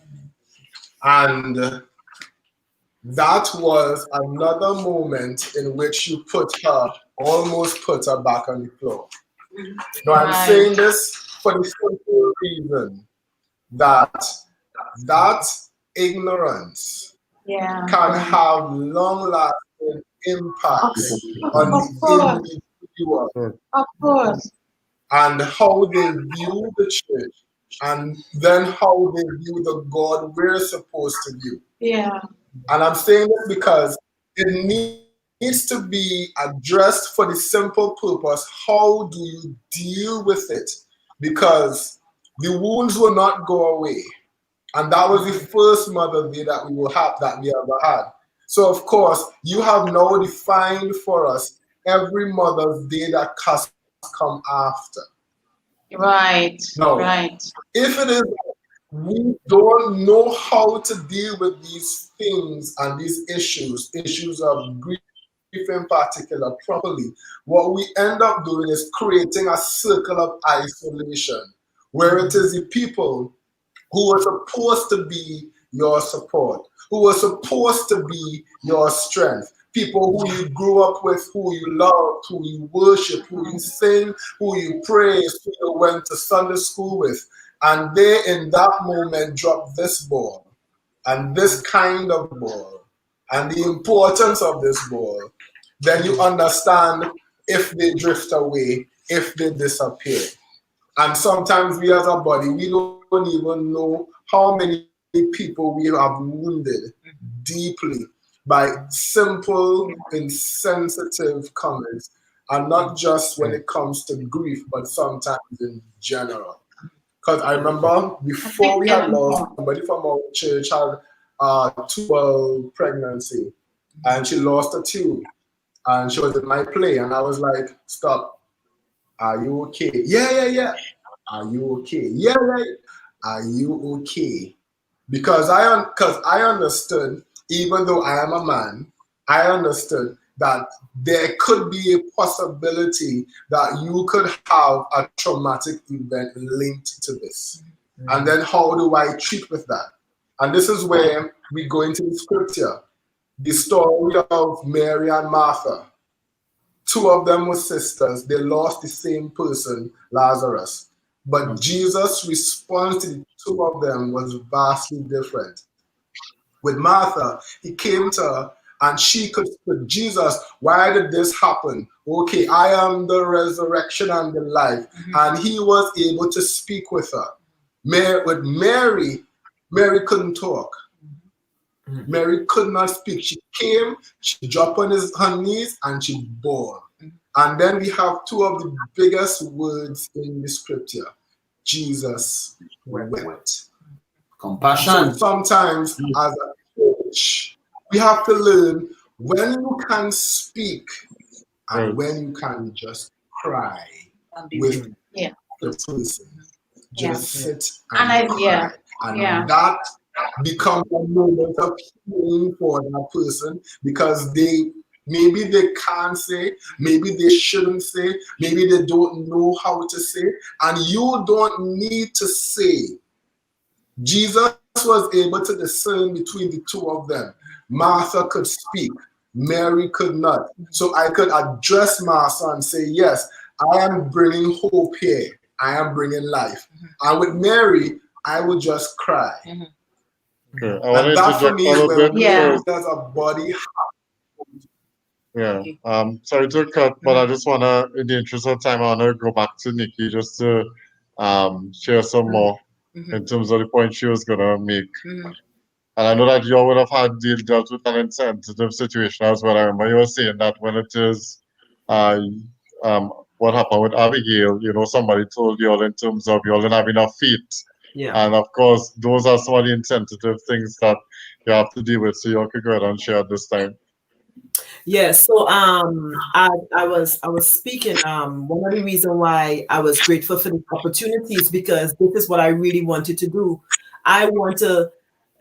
And that was another moment in which you almost put her back on the floor. Now, I'm saying this for the simple reason that ignorance can have long-lasting impacts on the individual. Of course. And how they view the church, and then how they view the God we're supposed to view. Yeah. And I'm saying this because it needs to be addressed for the simple purpose, how do you deal with it? Because the wounds will not go away. And that was the first Mother's Day that we ever had. So of course, you have now defined for us every Mother's Day that has come after. Right. Now, right. If it is we don't know how to deal with these things and these issues of grief in particular properly, what we end up doing is creating a circle of isolation where it is the people who are supposed to be your support, who are supposed to be your strength, people who you grew up with, who you loved, who you worship, who you sing, who you praise, who you went to Sunday school with. And they, in that moment, drop this ball and this kind of ball and the importance of this ball. Then you understand if they drift away, if they disappear. And sometimes we as a body, we don't even know how many people we have wounded deeply by simple, insensitive comments, and not just when it comes to grief, but sometimes in general. Because I remember before we had lost somebody from our church had a tubal pregnancy, and she lost a tube, and she was in my play, and I was like, "Stop! Are you okay? Yeah. Are you okay? Yeah. Are you okay?" Because I understood, even though I am a man, I understood that there could be a possibility that you could have a traumatic event linked to this. And then how do I treat with that? And this is where we go into the scripture. The story of Mary and Martha. Two of them were sisters. They lost the same person, Lazarus. But Jesus' response to the two of them was vastly different. With Martha, he came to her and she could speak, Jesus, why did this happen? Okay, I am the resurrection and the life. And he was able to speak with her. With Mary, Mary couldn't talk. Mary could not speak. She came, she dropped on her knees, and she bore. And then we have two of the biggest words in the scripture. Jesus wept. Compassion. So sometimes as a church, we have to learn when you can speak and when you can just cry with the person. Just sit and cry. And that becomes a moment of healing for that person, because maybe they can't say, maybe they shouldn't say, maybe they don't know how to say, and you don't need to say. Jesus was able to discern between the two of them. Martha could speak, Mary could not. So I could address Martha and say, yes, I am bringing hope here. I am bringing life. And with Mary, I would just cry. Okay, I want to interject a little bit. As a body. Yeah, sorry to cut, but I just want to, in the interest of time, I want to go back to Nikki just to share some more in terms of the point she was going to make. And I know that you would have had dealt with an insensitive situation as well. I remember you were saying that when it is what happened with Abigail, you know, somebody told you all in terms of you all didn't have enough feet. Yeah. And of course, those are some of the insensitive things that you have to deal with. So you all could go ahead and share at this time. Yes, so I was speaking. One of the reasons why I was grateful for the opportunity is because this is what I really wanted to do. I want to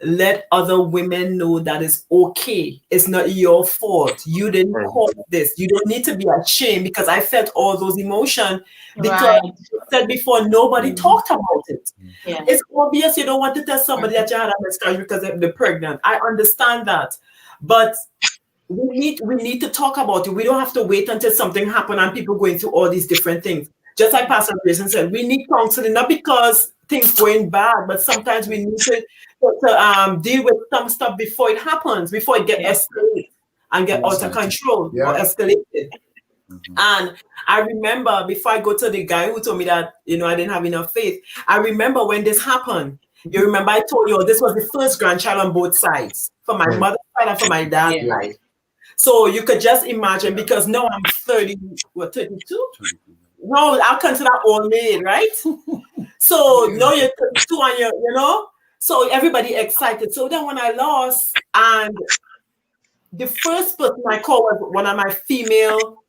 let other women know that it's okay. It's not your fault. You didn't cause this. You don't need to be ashamed, because I felt all those emotions because I said before, nobody talked about it. Yeah. It's obvious you don't want to tell somebody that you had a miscarriage because they're pregnant. I understand that, but we need to talk about it. We don't have to wait until something happens and people going through all these different things. Just like Pastor Grayson said, we need counseling, not because things going bad, but sometimes we need to deal with some stuff before it happens, before it gets escalated and get out of control or escalated. And I remember, before I go to the guy who told me that, you know, I didn't have enough faith, I remember when this happened. You remember I told you this was the first grandchild on both sides, for my mother's side and for my dad's side. So you could just imagine, because now I'm 32? No, I'll consider old maid, right? So now you're 32 and you're, you know, so everybody excited. So then when I lost, and the first person I called was one of my female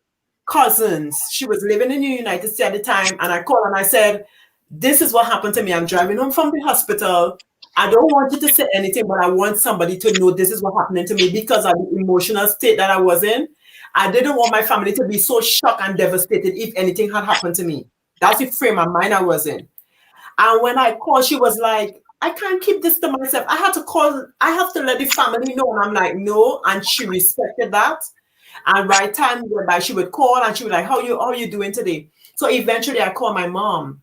cousins. She was living in the United States at the time, and I called and I said, this is what happened to me. I'm driving home from the hospital. I don't want you to say anything, but I want somebody to know this is what happened to me because of the emotional state that I was in. I didn't want my family to be so shocked and devastated if anything had happened to me. That's the frame of mind I was in. And when I called, she was like, I can't keep this to myself. I have to let the family know. And I'm like, no. And she respected that. And right time went by, she would call and she would like, how are you doing today? So eventually I called my mom.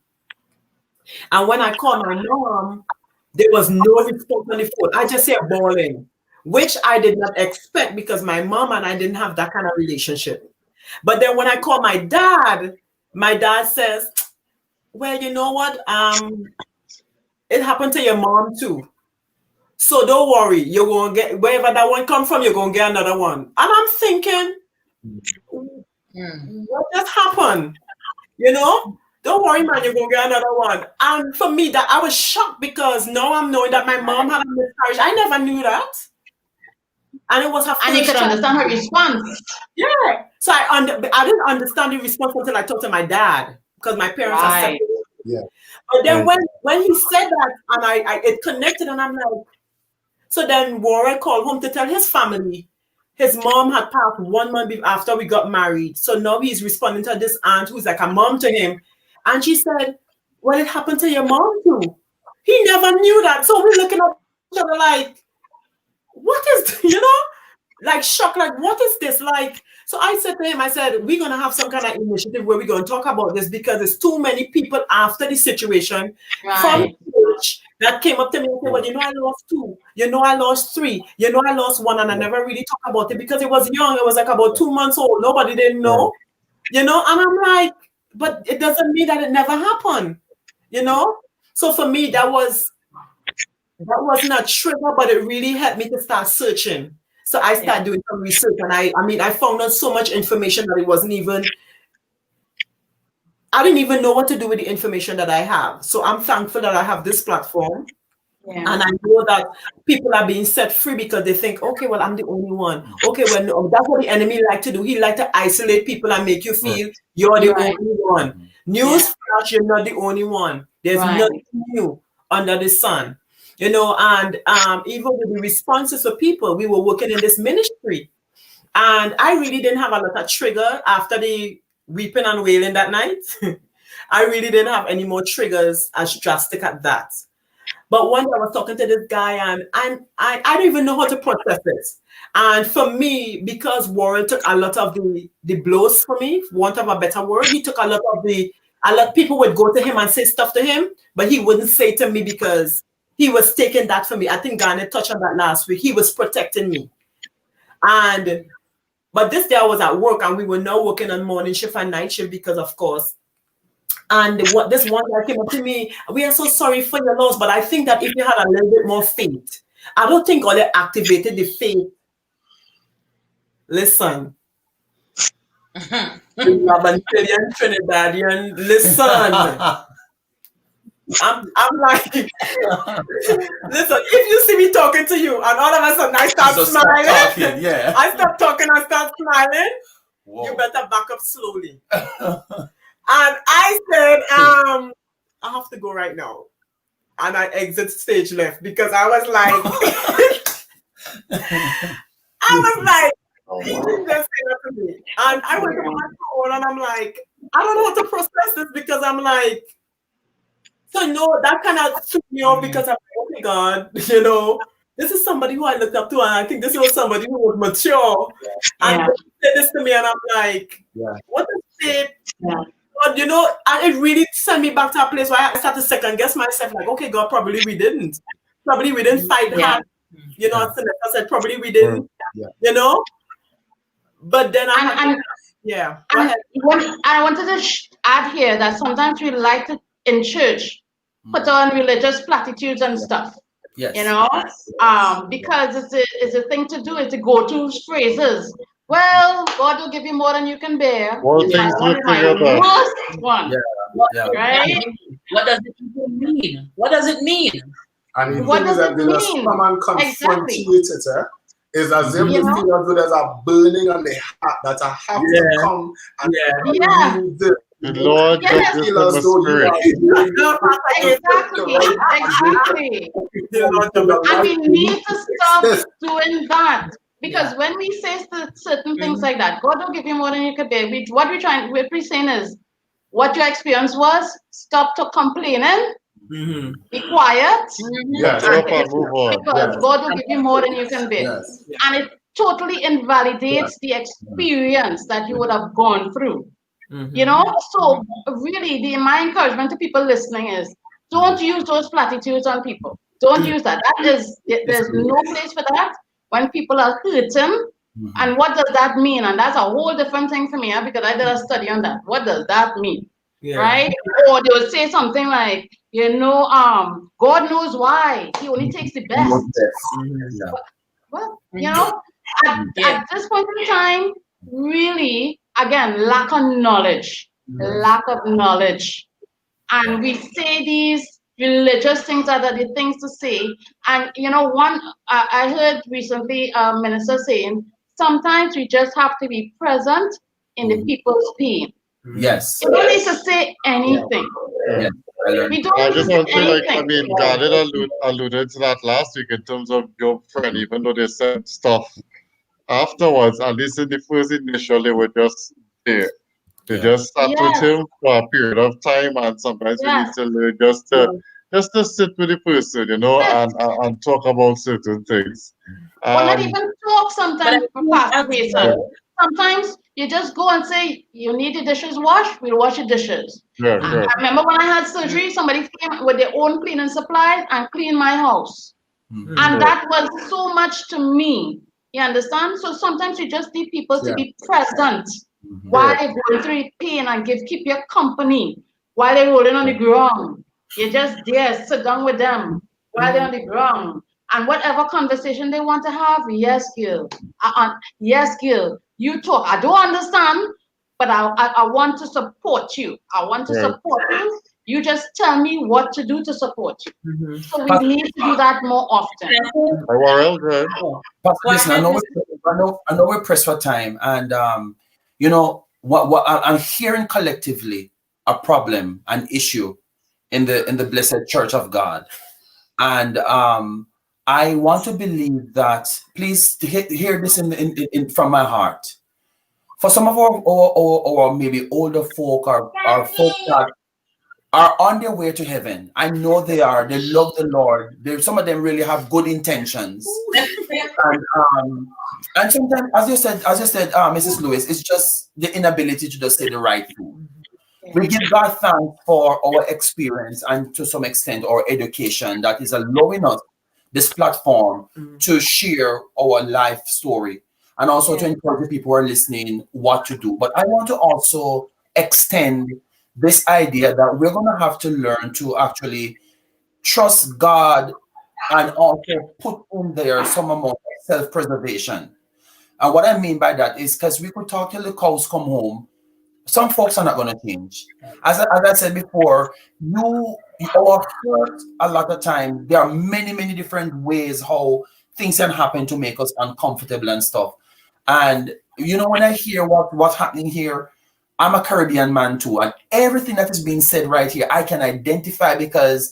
And when I called my mom, there was no response on the phone. I just hear bawling, which I did not expect because my mom and I didn't have that kind of relationship. But then when I called my dad says, well, you know what? It happened to your mom too. So don't worry, you're going to get, wherever that one come from, you're going to get another one. And I'm thinking, what just happened? You know? Don't worry, man, you're going to get another one. And for me, that I was shocked because now I'm knowing that my mom had a miscarriage. I never knew that. And it was her first And you could child. understand her response. Yeah. So I didn't understand the response until I talked to my dad because my parents are Right. separated. Yeah. But then when he said that and I it connected and I'm like, so then Warren called home to tell his family his mom had passed 1 month after we got married. So now he's responding to this aunt who's like a mom to him. And she said, well, it happened to your mom too. He never knew that. So we're looking at each other like, what is, like shocked, like, what is this? Like, so I said to him, I said, we're going to have some kind of initiative where we're going to talk about this because there's too many people after the situation from Right. church that came up to me and said, well, I lost 2, I lost 3, I lost 1, and I never really talked about it because it was young. It was like about 2 months old. Nobody didn't know, and I'm like, but it doesn't mean that it never happened, So for me, that wasn't a trigger, but it really helped me to start searching. So I started doing some research, and I found out so much information that it wasn't even, I didn't even know what to do with the information that I have. So I'm thankful that I have this platform. Yeah. And I know that people are being set free because they think, okay, well, I'm the only one. Okay, well, no, that's what the enemy like to do. He like to isolate people and make you feel you're the only one. Newsflash, you're not the only one. There's nothing new under the sun. And even with the responses of people, we were working in this ministry. And I really didn't have a lot of trigger after the weeping and wailing that night. I really didn't have any more triggers as drastic as that. But one day I was talking to this guy and I don't even know how to process this. And for me, because Warren took a lot of the blows for me, for want of a better word, he took a lot of people would go to him and say stuff to him, but he wouldn't say to me because he was taking that for me. I think Garnet touched on that last week. He was protecting me. But this day I was at work and we were now working on morning shift and night shift because of course. And this one guy came up to me, we are so sorry for your loss, but I think that if you had a little bit more faith, I don't think all they activated the faith. Listen. Trinidadian, listen. I'm like, listen, if you see me talking to you and all of a sudden I start smiling, I stop talking and start smiling, you better back up slowly. And I said, I have to go right now. And I exit stage left because I was like, he didn't just say that to me. And I went to my phone and I'm like, I don't know how to process this because I'm like, so no, that kind of threw me off because I'm like, oh my God, this is somebody who I looked up to and I think this was somebody who was mature. And they said this to me and I'm like, what is it? But and it really sent me back to a place where I started to second guess myself, like, okay, God, probably we didn't fight hard. I said, probably we didn't, But then I wanted to add here that sometimes we like to, in church, put on religious platitudes and stuff. Yes. Because it's a thing to do, it's a go-to phrases. Well, God will give you more than you can bear. All things work together. Worst one. Right? What does it even mean? What does it mean? And the What thing is does that it they just mean? come and confront Exactly. you with it. It's as if they feel as though there's a burning on the heart that I have to come and remove it. The Lord Yes. does this Feel in as the though you spirit. are Exactly. And we need to stop doing that Because when we say certain things like that, God will give you more than you could bear. What we're saying is, what your experience was, stop to complaining, be quiet, Yes. Shut up and move on. because God will give you more than you can bear. Yes. And it totally invalidates the experience that you would have gone through. You know, so really, my encouragement to people listening is, don't use those platitudes on people. Don't use that. There's no place for that when people are hurting. And what does that mean? And that's a whole different thing for me, because I did a study on that. What does that mean? Yeah. Right? Or they will say something like, God knows why. He only takes the best. Yeah. Well, at this point in time, really, again, lack of knowledge. Lack of knowledge. And we say these religious things that are the things to say. And, I heard recently a minister saying, sometimes we just have to be present in the people's pain. Yes. You don't need to say anything. Yeah. We don't I need just to want say to say, anything. Garnet alluded to that last week in terms of your friend, even though they said stuff afterwards, at least in the first initial, they were just there. They just sat with him for a period of time, and sometimes we need to learn just to sit with the person, and talk about certain things. Or not even talk sometimes, Pastor Grayson. Sometimes you just go and say, you need the dishes washed, we'll wash the dishes. Yeah, I remember when I had surgery, somebody came with their own cleaning supplies and cleaned my house. And that was so much to me. You understand? So sometimes you just need people to be present while they're going through pain and keep your company while they're rolling on the ground. You're just there, sit down with them while they're on the ground. And whatever conversation they want to have, yes, girl. Yes, girl. You talk. I don't understand, but I want to support you. I want to support you. You just tell me what to do to support you. So we need to do that more often. Pastor, listen, I know we're pressed for time, and what I'm hearing collectively a problem, an issue in the blessed Church of God, and I want to believe that. Please hear this in from my heart. For some of our maybe older folk or folk that are on their way to heaven, I know they are. They love the Lord. Some of them really have good intentions, and sometimes, as you said, Mrs. Lewis, it's just the inability to just say the right thing. We give God thanks for our experience and to some extent our education that is allowing us this platform to share our life story and also to encourage the people who are listening what to do. But I want to also extend this idea that we're going to have to learn to actually trust God and also put in there some amount of self-preservation. And what I mean by that is because we could talk till the cows come home. Some folks are not going to change. As I said before, our hurt a lot of time. There are many, many different ways how things can happen to make us uncomfortable and stuff. And when I hear what's happening here, I'm a Caribbean man too, and everything that is being said right here, I can identify because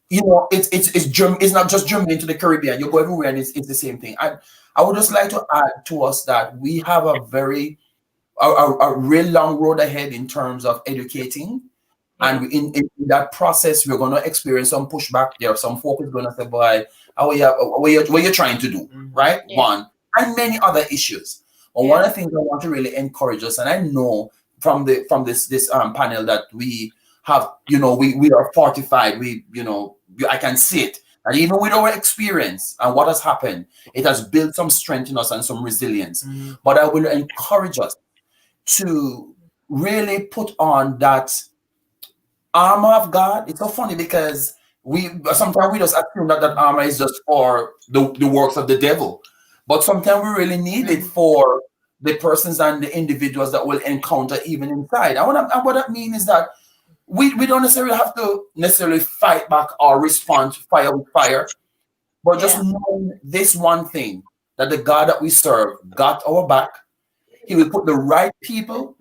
it's not just Germany to the Caribbean. You go everywhere and it's the same thing. I would just like to add to us that we have a real long road ahead in terms of educating. And in that process, we're going to experience some pushback. There are some folk who's going to say, boy, what you're trying to do, right? Yeah. One, and many other issues. But one of the things I want to really encourage us, and I know from this panel that we have, we are fortified. I can see it. And even with our experience and what has happened, it has built some strength in us and some resilience. But I will encourage us to really put on that armor of God. It's so funny because sometimes we just assume that armor is just for the works of the devil, but sometimes we really need it for the persons and the individuals that will encounter even inside. And what I mean is that we don't necessarily have to fight back or respond to fire with fire, but just knowing this one thing, that the God that we serve got our back. He will put the right people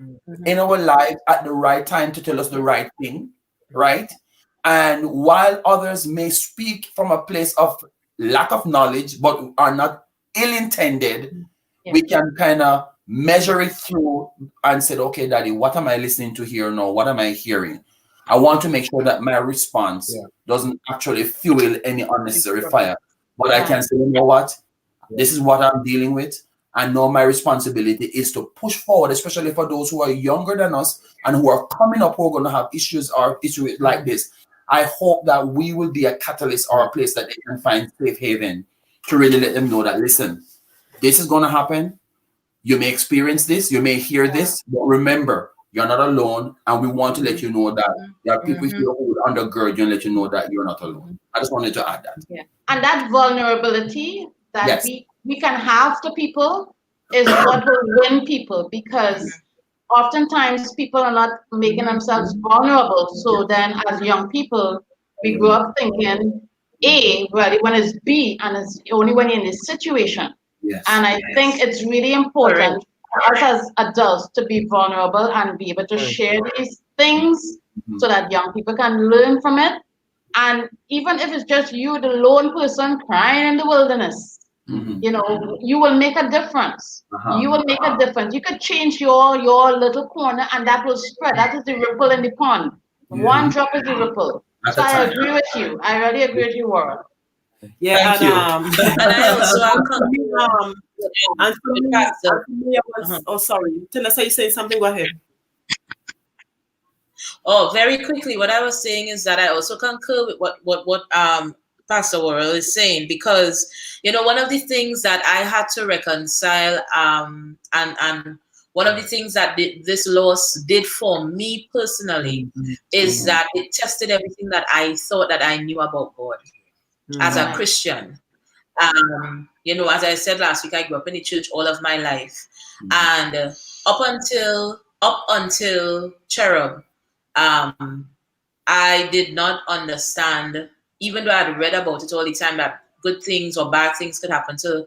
in our lives at the right time to tell us the right thing, right? And while others may speak from a place of lack of knowledge, but are not ill-intended, Yeah. we can kind of measure it through and say, okay, Daddy, what am I listening to here now? What am I hearing? I want to make sure that my response doesn't actually fuel any unnecessary fire. But I can say, you know what? This is what I'm dealing with. I know my responsibility is to push forward, especially for those who are younger than us and who are coming up who are going to have issues like this. I hope that we will be a catalyst or a place that they can find safe haven to really let them know that, listen, this is going to happen. You may experience this, you may hear this, but remember, you're not alone, and we want to let you know that there are people here who will undergird you and let you know that you're not alone. I just wanted to add that. Yeah. And that vulnerability that we can have to people is what will win people, because oftentimes people are not making themselves vulnerable. So then as young people, we grow up thinking A, really when it's B, and it's only when you're in this situation. Yes. And I think it's really important for us as adults to be vulnerable and be able to share these things so that young people can learn from it. And even if it's just you, the lone person crying in the wilderness, you know, you will make a difference. You will make a difference. You could change your little corner, and that will spread. That is the ripple in the pond. One drop is the ripple. So I agree with you. I really agree with you, Warren. Yeah, Thank you. And I also and for me, oh, sorry. Tennessee, you saying something? Go ahead. Oh, very quickly, what I was saying is that I also concur with what Pastor Worrell is saying, because, you know, one of the things that I had to reconcile, and one of the things that this loss did for me personally is that it tested everything that I thought that I knew about God as a Christian. You know, as I said last week, I grew up in the church all of my life, and up until Cherub, I did not understand, even though I had read about it all the time, that good things or bad things could happen to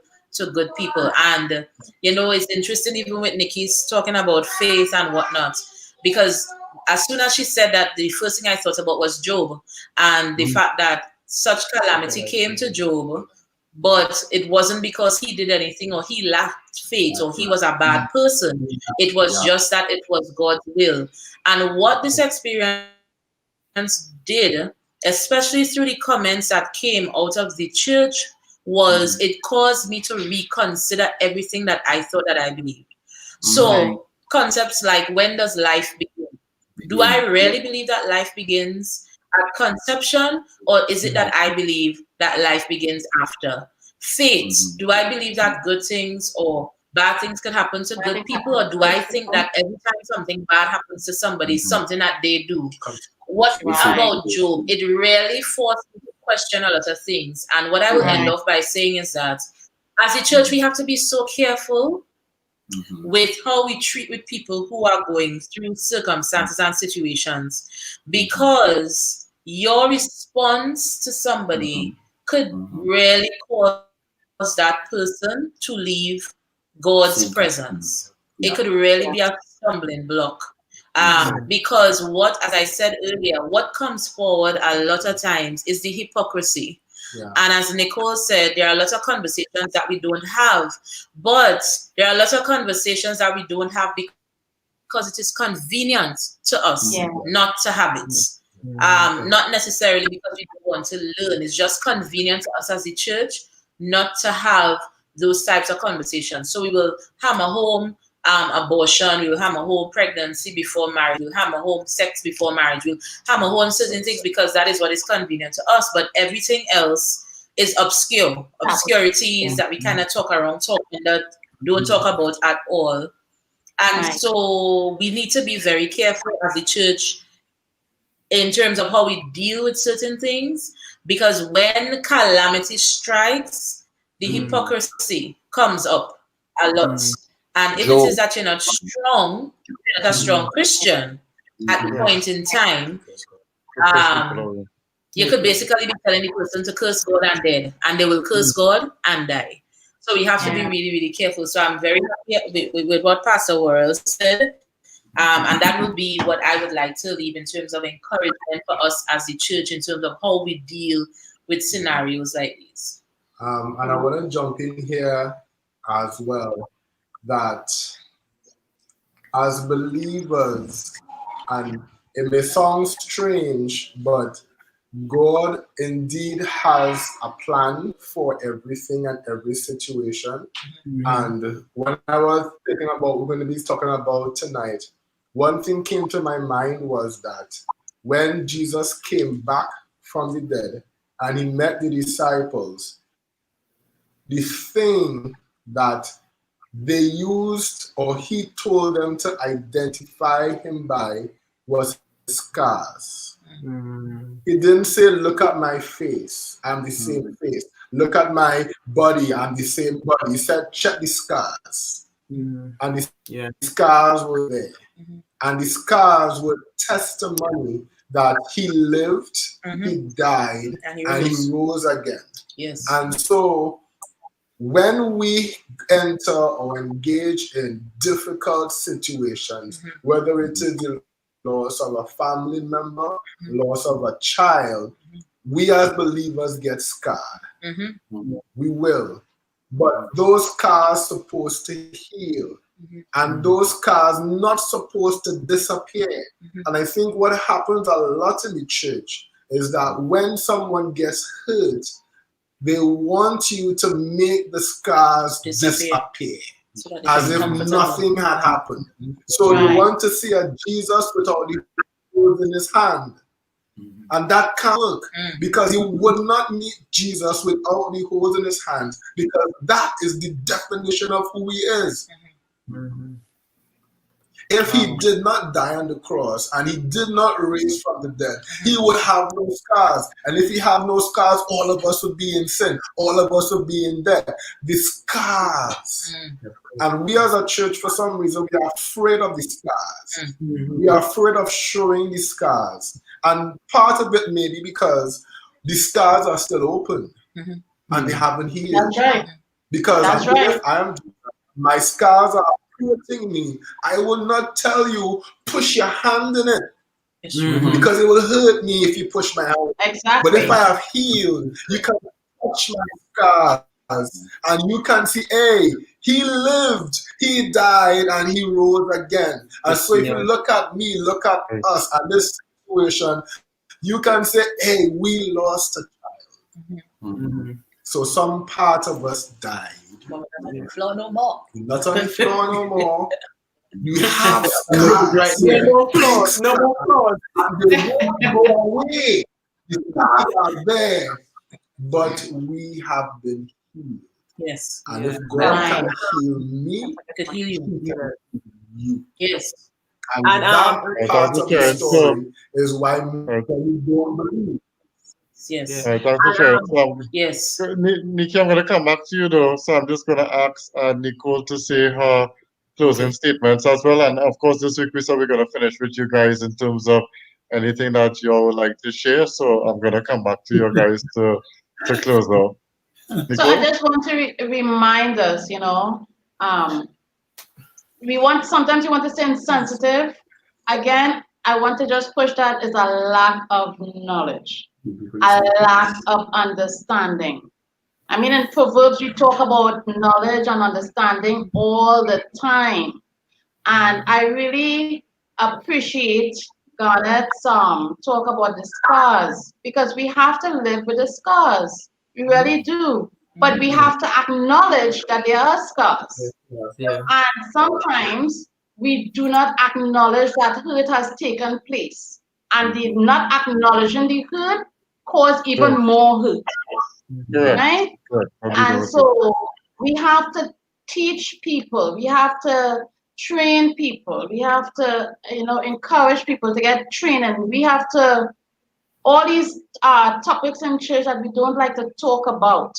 good people. And, you know, it's interesting, even with Nikki's talking about faith and whatnot, because as soon as she said that, the first thing I thought about was Job, and the fact that such calamity came to Job, but it wasn't because he did anything or he lacked faith or he was a bad person. It was just that it was God's will. And what this experience did, especially through the comments that came out of the church, was it caused me to reconsider everything that I thought that I believed. So concepts like, when does life begin? Do I really believe that life begins at conception, or is it that I believe that life begins after? Faith, do I believe that good things or bad things can happen to good people, or do I think that every time something bad happens to somebody, something that they do? What about Job? It really forced me to question a lot of things. And what I will end off by saying is that as a church, we have to be so careful with how we treat with people who are going through circumstances and situations, because your response to somebody could really cause that person to leave God's presence. It could really be a stumbling block. Because as I said earlier, what comes forward a lot of times is the hypocrisy. And as Nicole said, there are a lot of conversations that we don't have, but there are a lot of conversations that we don't have because it is convenient to us not to have it. Not necessarily because we don't want to learn. It's just convenient to us as a church not to have those types of conversations. So we will hammer home abortion, we will hammer home pregnancy before marriage, we'll hammer home sex before marriage, we'll hammer home certain things because that is what is convenient to us, but everything else is obscure. Obscurities that we kind of talk around talking that don't talk about at all. And so we need to be very careful as a church in terms of how we deal with certain things, because when calamity strikes, the hypocrisy comes up a lot. And if it is that you're not strong, you're not a strong Christian at the point in time, you could basically be telling the person to curse God and dead, and they will curse God and die. So we have to be really, really careful. So I'm very happy with what Pastor Worrell said. And that would be what I would like to leave in terms of encouragement for us as the church in terms of how we deal with scenarios like these. And I want to jump in here as well. that as believers, and it may sound strange, but God indeed has a plan for everything and every situation. And when I was thinking about what we're going to be talking about tonight, one thing came to my mind was that when Jesus came back from the dead and he met the disciples, the thing that they used or he told them to identify him by was scars. He didn't say, look at my face, I'm the same face. Look at my body, I'm the same body. He said, check the scars. And the scars were there. And the scars were testimony that he lived, he died, and he rose again. Yes. And so when we enter or engage in difficult situations, whether it is the loss of a family member, loss of a child, we as believers get scarred. We will. But those scars supposed to heal. And those scars not supposed to disappear. And I think what happens a lot in the church is that when someone gets hurt, they want you to make the scars disappear. So As if nothing had happened. So you want to see a Jesus without the holes in his hand. And that can't work because you would not meet Jesus without the holes in his hands, because that is the definition of who he is. If he did not die on the cross and he did not raise from the dead, he would have no scars. And if he had no scars, all of us would be in sin. All of us would be in death. The scars. And we as a church, for some reason, we are afraid of the scars. We are afraid of showing the scars. And part of it may be because the scars are still open and they haven't healed. That's right. Because That's right. My scars are hurting me. I will not tell you, push your hand in it. Because it will hurt me if you push my hand. Exactly. But if I have healed, you can touch my scars and you can see, hey, he lived, he died, and he rose again. And so if you look at me, look at us and this situation, you can say, hey, we lost a child. So some part of us died. Not on the floor no more. Not on the floor no more. We have scars. No more flaws. No more flaws. And they won't go away. The scars are there. But we have been healed. Yes. And if God can heal me, I could heal you. you. Yes. And that part of the story is why we don't believe. Yes. Thanks for sharing. Yes. Nikki, I'm going to come back to you though. So I'm just going to ask Nicole to say her closing statements as well. And of course, this week we said we're going to finish with you guys in terms of anything that you all would like to share. So I'm going to come back to you guys to close out. Nicole? So I just want to remind us, sometimes you want to stay insensitive. Again, I want to just push that is a lack of knowledge, a lack of understanding. I mean, in Proverbs, we talk about knowledge and understanding all the time. And I really appreciate Garnett's talk about the scars, because we have to live with the scars. We really do. But we have to acknowledge that there are scars. And sometimes we do not acknowledge that hurt has taken place. And the not acknowledging the hurt cause even more hurt. Right? And so we have to teach people, we have to train people, we have to encourage people to get training. We have to, all these topics in church that we don't like to talk about,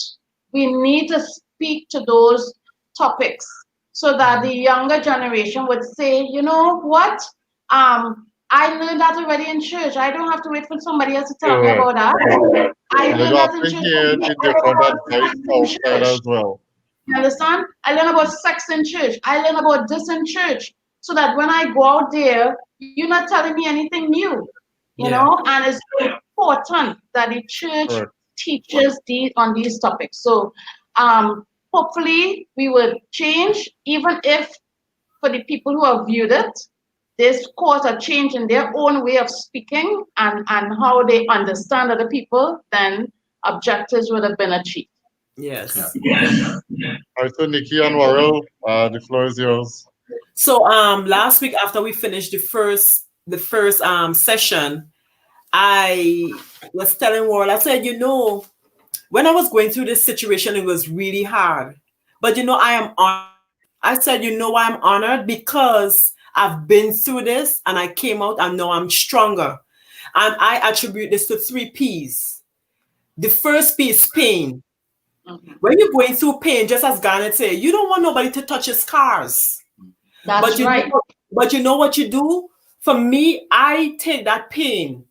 we need to speak to those topics so that the younger generation would say, you know what, I learned that already in church. I don't have to wait for somebody else to tell me about that. I learned that in church. As well. You understand? I learned about sex in church. I learned about this in church. So that when I go out there, you're not telling me anything new. You know? And it's important that the church teaches on these topics. So hopefully we would change, even if for the people who have viewed it, this caused a change in their own way of speaking and how they understand other people, then objectives would have been achieved. Yes. Yeah. All right, so Nikki and Warrell, the floor is yours. So last week after we finished the first session, I was telling Warrell, I said, when I was going through this situation, it was really hard. But I am honored. I said, I'm honored because I've been through this and I came out and now I'm stronger. And I attribute this to 3 P's. The first P is pain. Mm-hmm. When you're going through pain, just as Garnet said, you don't want nobody to touch your scars. That's right. But you know what you do? For me, I take that pain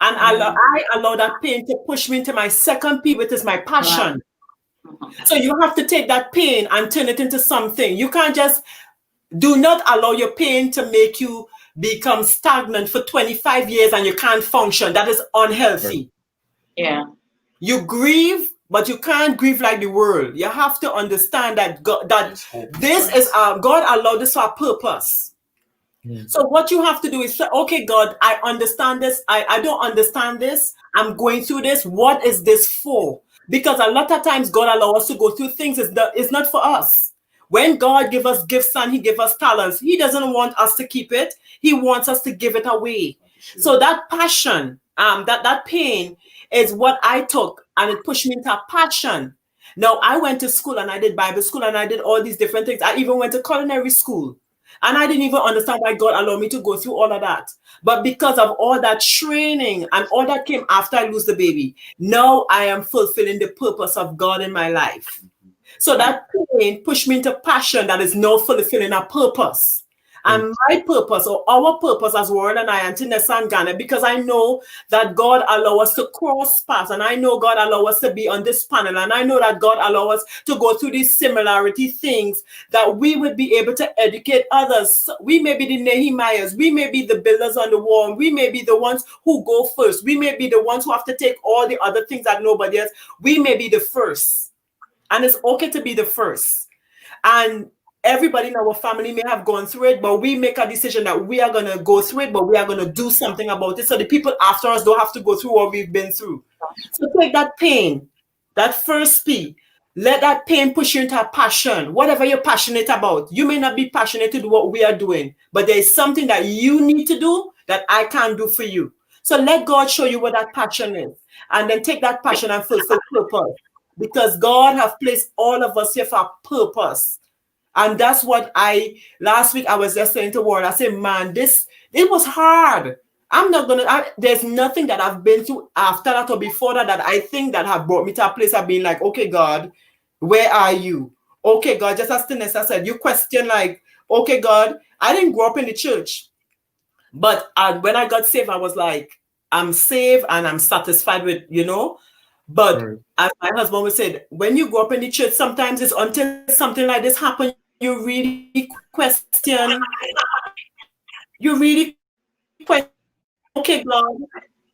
and I allow that pain to push me into my second P, which is my passion. Right. So you have to take that pain and turn it into something. You can't just do not allow your pain to make you become stagnant for 25 years and you can't function. That is unhealthy. Yeah. You grieve, but you can't grieve like the world. You have to understand that God allowed this for a purpose. So what you have to do is say, okay, God, I understand this. I don't understand this. I'm going through this. What is this for? Because a lot of times God allows us to go through things. It's not for us. When God give us gifts and he give us talents, he doesn't want us to keep it. He wants us to give it away. So that passion, that pain is what I took and it pushed me into a passion. Now I went to school and I did Bible school and I did all these different things. I even went to culinary school and I didn't even understand why God allowed me to go through all of that. But because of all that training and all that came after I lose the baby, now I am fulfilling the purpose of God in my life. So that pain pushed me into passion that is now fulfilling a purpose. And my purpose, or our purpose as Warren and I, and Tinessa and Ghana, because I know that God allows us to cross paths, and I know God allows us to be on this panel, and I know that God allows us to go through these similarity things, that we would be able to educate others. We may be the Nehemiahs, we may be the builders on the wall, we may be the ones who go first, we may be the ones who have to take all the other things that nobody else, we may be the first. And it's okay to be the first. And everybody in our family may have gone through it, but we make a decision that we are going to go through it, but we are going to do something about it so the people after us don't have to go through what we've been through. So take that pain, that first P, let that pain push you into a passion, whatever you're passionate about. You may not be passionate to do what we are doing, but there is something that you need to do that I can't do for you. So let God show you what that passion is, and then take that passion and fulfill purpose, because God has placed all of us here for a purpose. And that's what last week I was just saying to Warren, I said, man, it was hard. There's nothing that I've been through after that or before that I think that have brought me to a place of being like, okay, God, where are you? Okay, God, just as Tinessa said, you question like, okay, God, I didn't grow up in the church. But when I got saved, I was like, I'm saved and I'm satisfied with, But as my husband would say, when you grow up in the church, sometimes it's until something like this happens, you really question. Okay, God,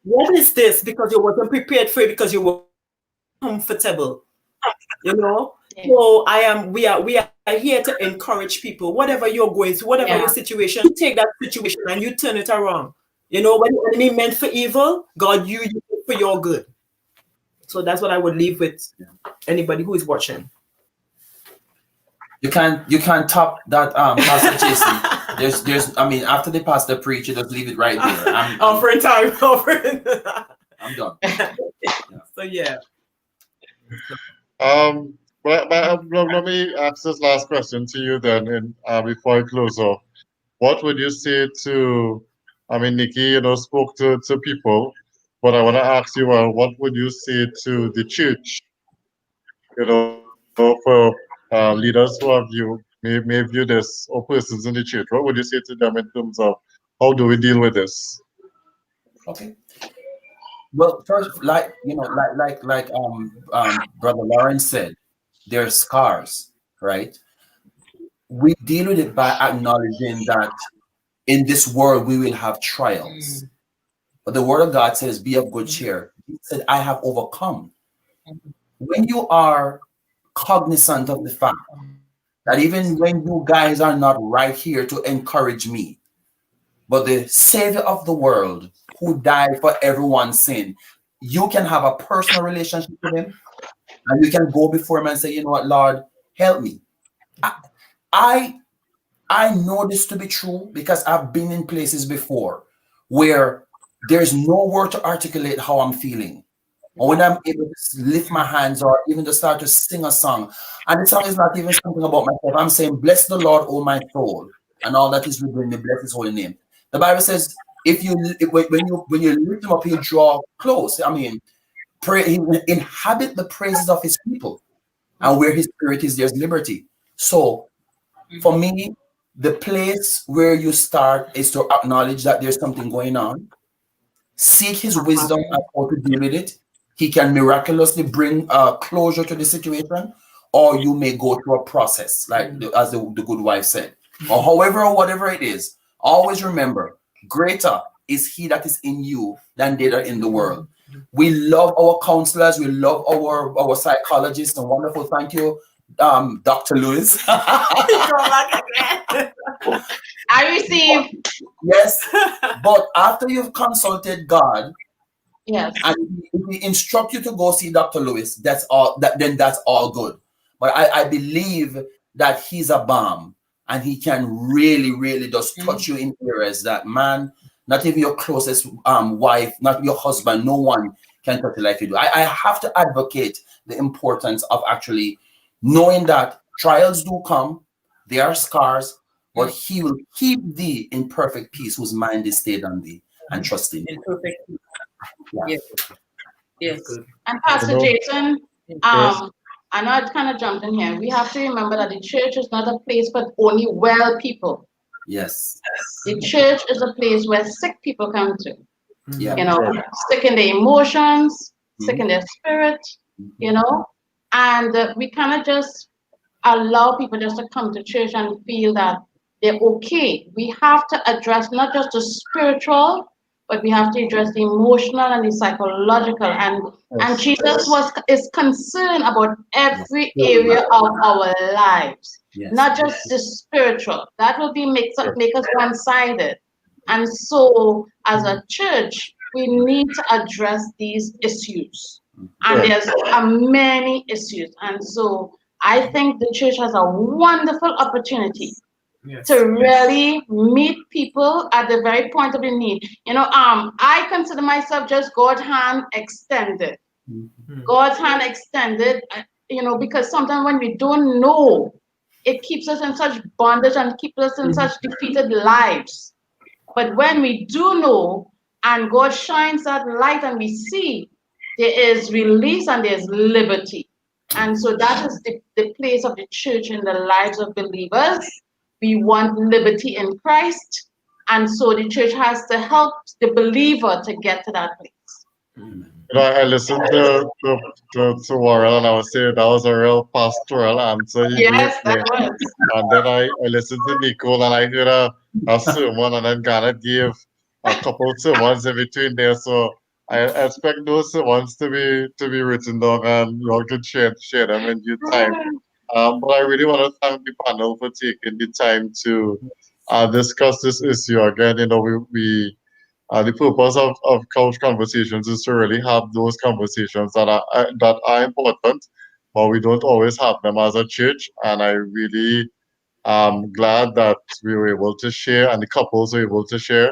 what is this? Because you wasn't prepared for it, because you were comfortable. Yeah. So we are here to encourage people. Whatever you're going through, whatever your situation, you take that situation and you turn it around. When the enemy meant for evil, God used it for your good. So that's what I would leave with anybody who is watching. You can't top that, Pastor Jason. There's after the pastor preach, you just leave it right there. Offering time. I'm done. So yeah. But let me ask this last question to you then, and before I close off, what would you say to? Nikki, spoke to people, but I want to ask you, what would you say to the church? For leaders who may view this, or persons in the church, what would you say to them in terms of how do we deal with this? Okay. Well, first, like Brother Lawrence said, there are scars, right? We deal with it by acknowledging that in this world we will have trials. But the word of God says, be of good cheer. He said, I have overcome. When you are cognizant of the fact that even when you guys are not right here to encourage me, but the Savior of the world who died for everyone's sin, you can have a personal relationship with him, and you can go before him and say, you know what, Lord, help me. I know this to be true because I've been in places before where there's no word to articulate how I'm feeling. Or when I'm able to lift my hands or even to start to sing a song, and the song is not even something about myself. I'm saying, bless the Lord, O my soul, and all that is within me, bless his holy name. The Bible says, when you lift him up, you draw close. I mean, he will inhabit the praises of his people, and where his spirit is, there's liberty. So, for me, the place where you start is to acknowledge that there's something going on, seek his wisdom on how to deal with it. He can miraculously bring closure to the situation, or you may go through a process, like as the good wife said, or however or whatever it is. Always remember, greater is he that is in you than they that are in the world. We love our counselors, we love our psychologists, and wonderful. Thank you, Dr. Lewis. I receive. Yes, but after you've consulted God, Yes. and if we instruct you to go see Dr. Lewis, that's all. Then that's all good. But I believe that he's a balm, and he can really, really just touch you in areas that, man, not even your closest wife, not your husband, no one can touch you like you do. I have to advocate the importance of actually knowing that trials do come, they are scars, but he will keep thee in perfect peace, whose mind is stayed on thee and trust in In perfect. yeah. Yes. And Pastor Hello. Jason, Yes. I know I kind of jumped in here. We have to remember that the church is not a place for only well people. Yes. The church is a place where sick people come to. Yeah. You know, Right. sick in their emotions, sick in their spirit, you know, and we cannot just allow people just to come to church and feel that they're okay. We have to address not just the spiritual, but we have to address the emotional and the psychological. And Yes. Jesus is concerned about every area of our lives, Yes. not just the spiritual. That will make us one-sided. And so, as a church, we need to address these issues. And Right. there's many issues. And so, I think the church has a wonderful opportunity to really meet people at the very point of the need. You know, I consider myself just God's hand extended. God's hand extended, you know, because sometimes when we don't know, it keeps us in such bondage and keeps us in such defeated lives. But when we do know, and God shines that light and we see, there is release and there's liberty. And so that is the place of the church in the lives of believers. We want liberty in Christ. And so the church has to help the believer to get to that place. You know, I listened to Warren, and I would say that was a real pastoral answer he Yes, gave me. that was. And then I listened to Nicole, and I heard a sermon, and then Garnet gave a couple sermons in between there. So I expect those sermons to be written down, and you all can share them in due time. But I really want to thank the panel for taking the time to discuss this issue again. You know, we the purpose of couch conversations is to really have those conversations that are important, but we don't always have them as a church. And I really am glad that we were able to share, and the couples were able to share,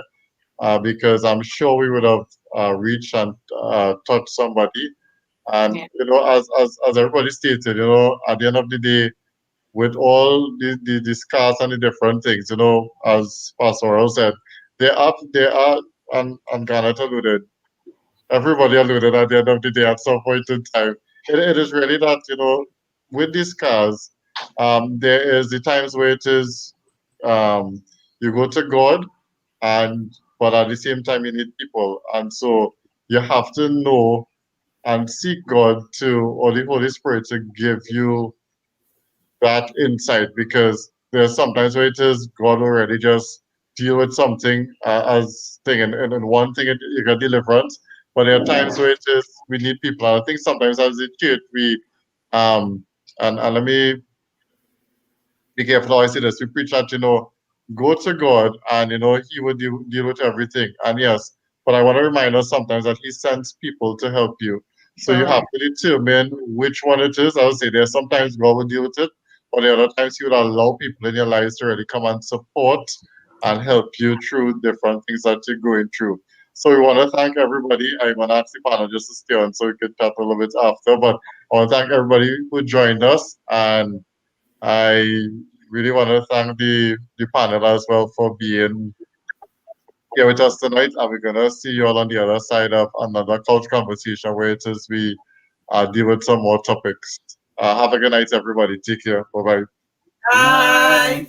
because I'm sure we would have reached and touched somebody. And you know, as everybody stated, you know, at the end of the day, with all the scars and the different things, you know, as Pastor Earl said, there are and Garnet alluded, everybody alluded at the end of the day at some point in time. It is really that, you know, with these scars, there is the times where it is you go to God, but at the same time you need people, and so you have to know and seek God or the Holy Spirit to give you that insight, because there's sometimes where it is God already just deal with something as thing, and one thing you got deliverance, but there are times where it is we need people. And I think sometimes as a church we and let me be careful how I say this. We preach that, go to God and, He will deal with everything. And yes, but I want to remind us sometimes that He sends people to help you. So you have to determine which one it is. I would say there's sometimes God will deal with it, but there are other times He will allow people in your lives to really come and support and help you through different things that you're going through. So we want to thank everybody. I'm going to ask the panel just to stay on so we can chat a little bit after. But I want to thank everybody who joined us, and I really want to thank the panel as well for being here with us tonight. And we're going to see you all on the other side of another couch conversation where it is we deal with some more topics. Have a good night, everybody. Take care. Bye-bye. Bye.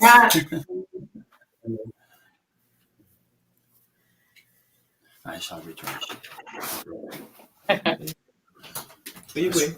I shall return. Where you going?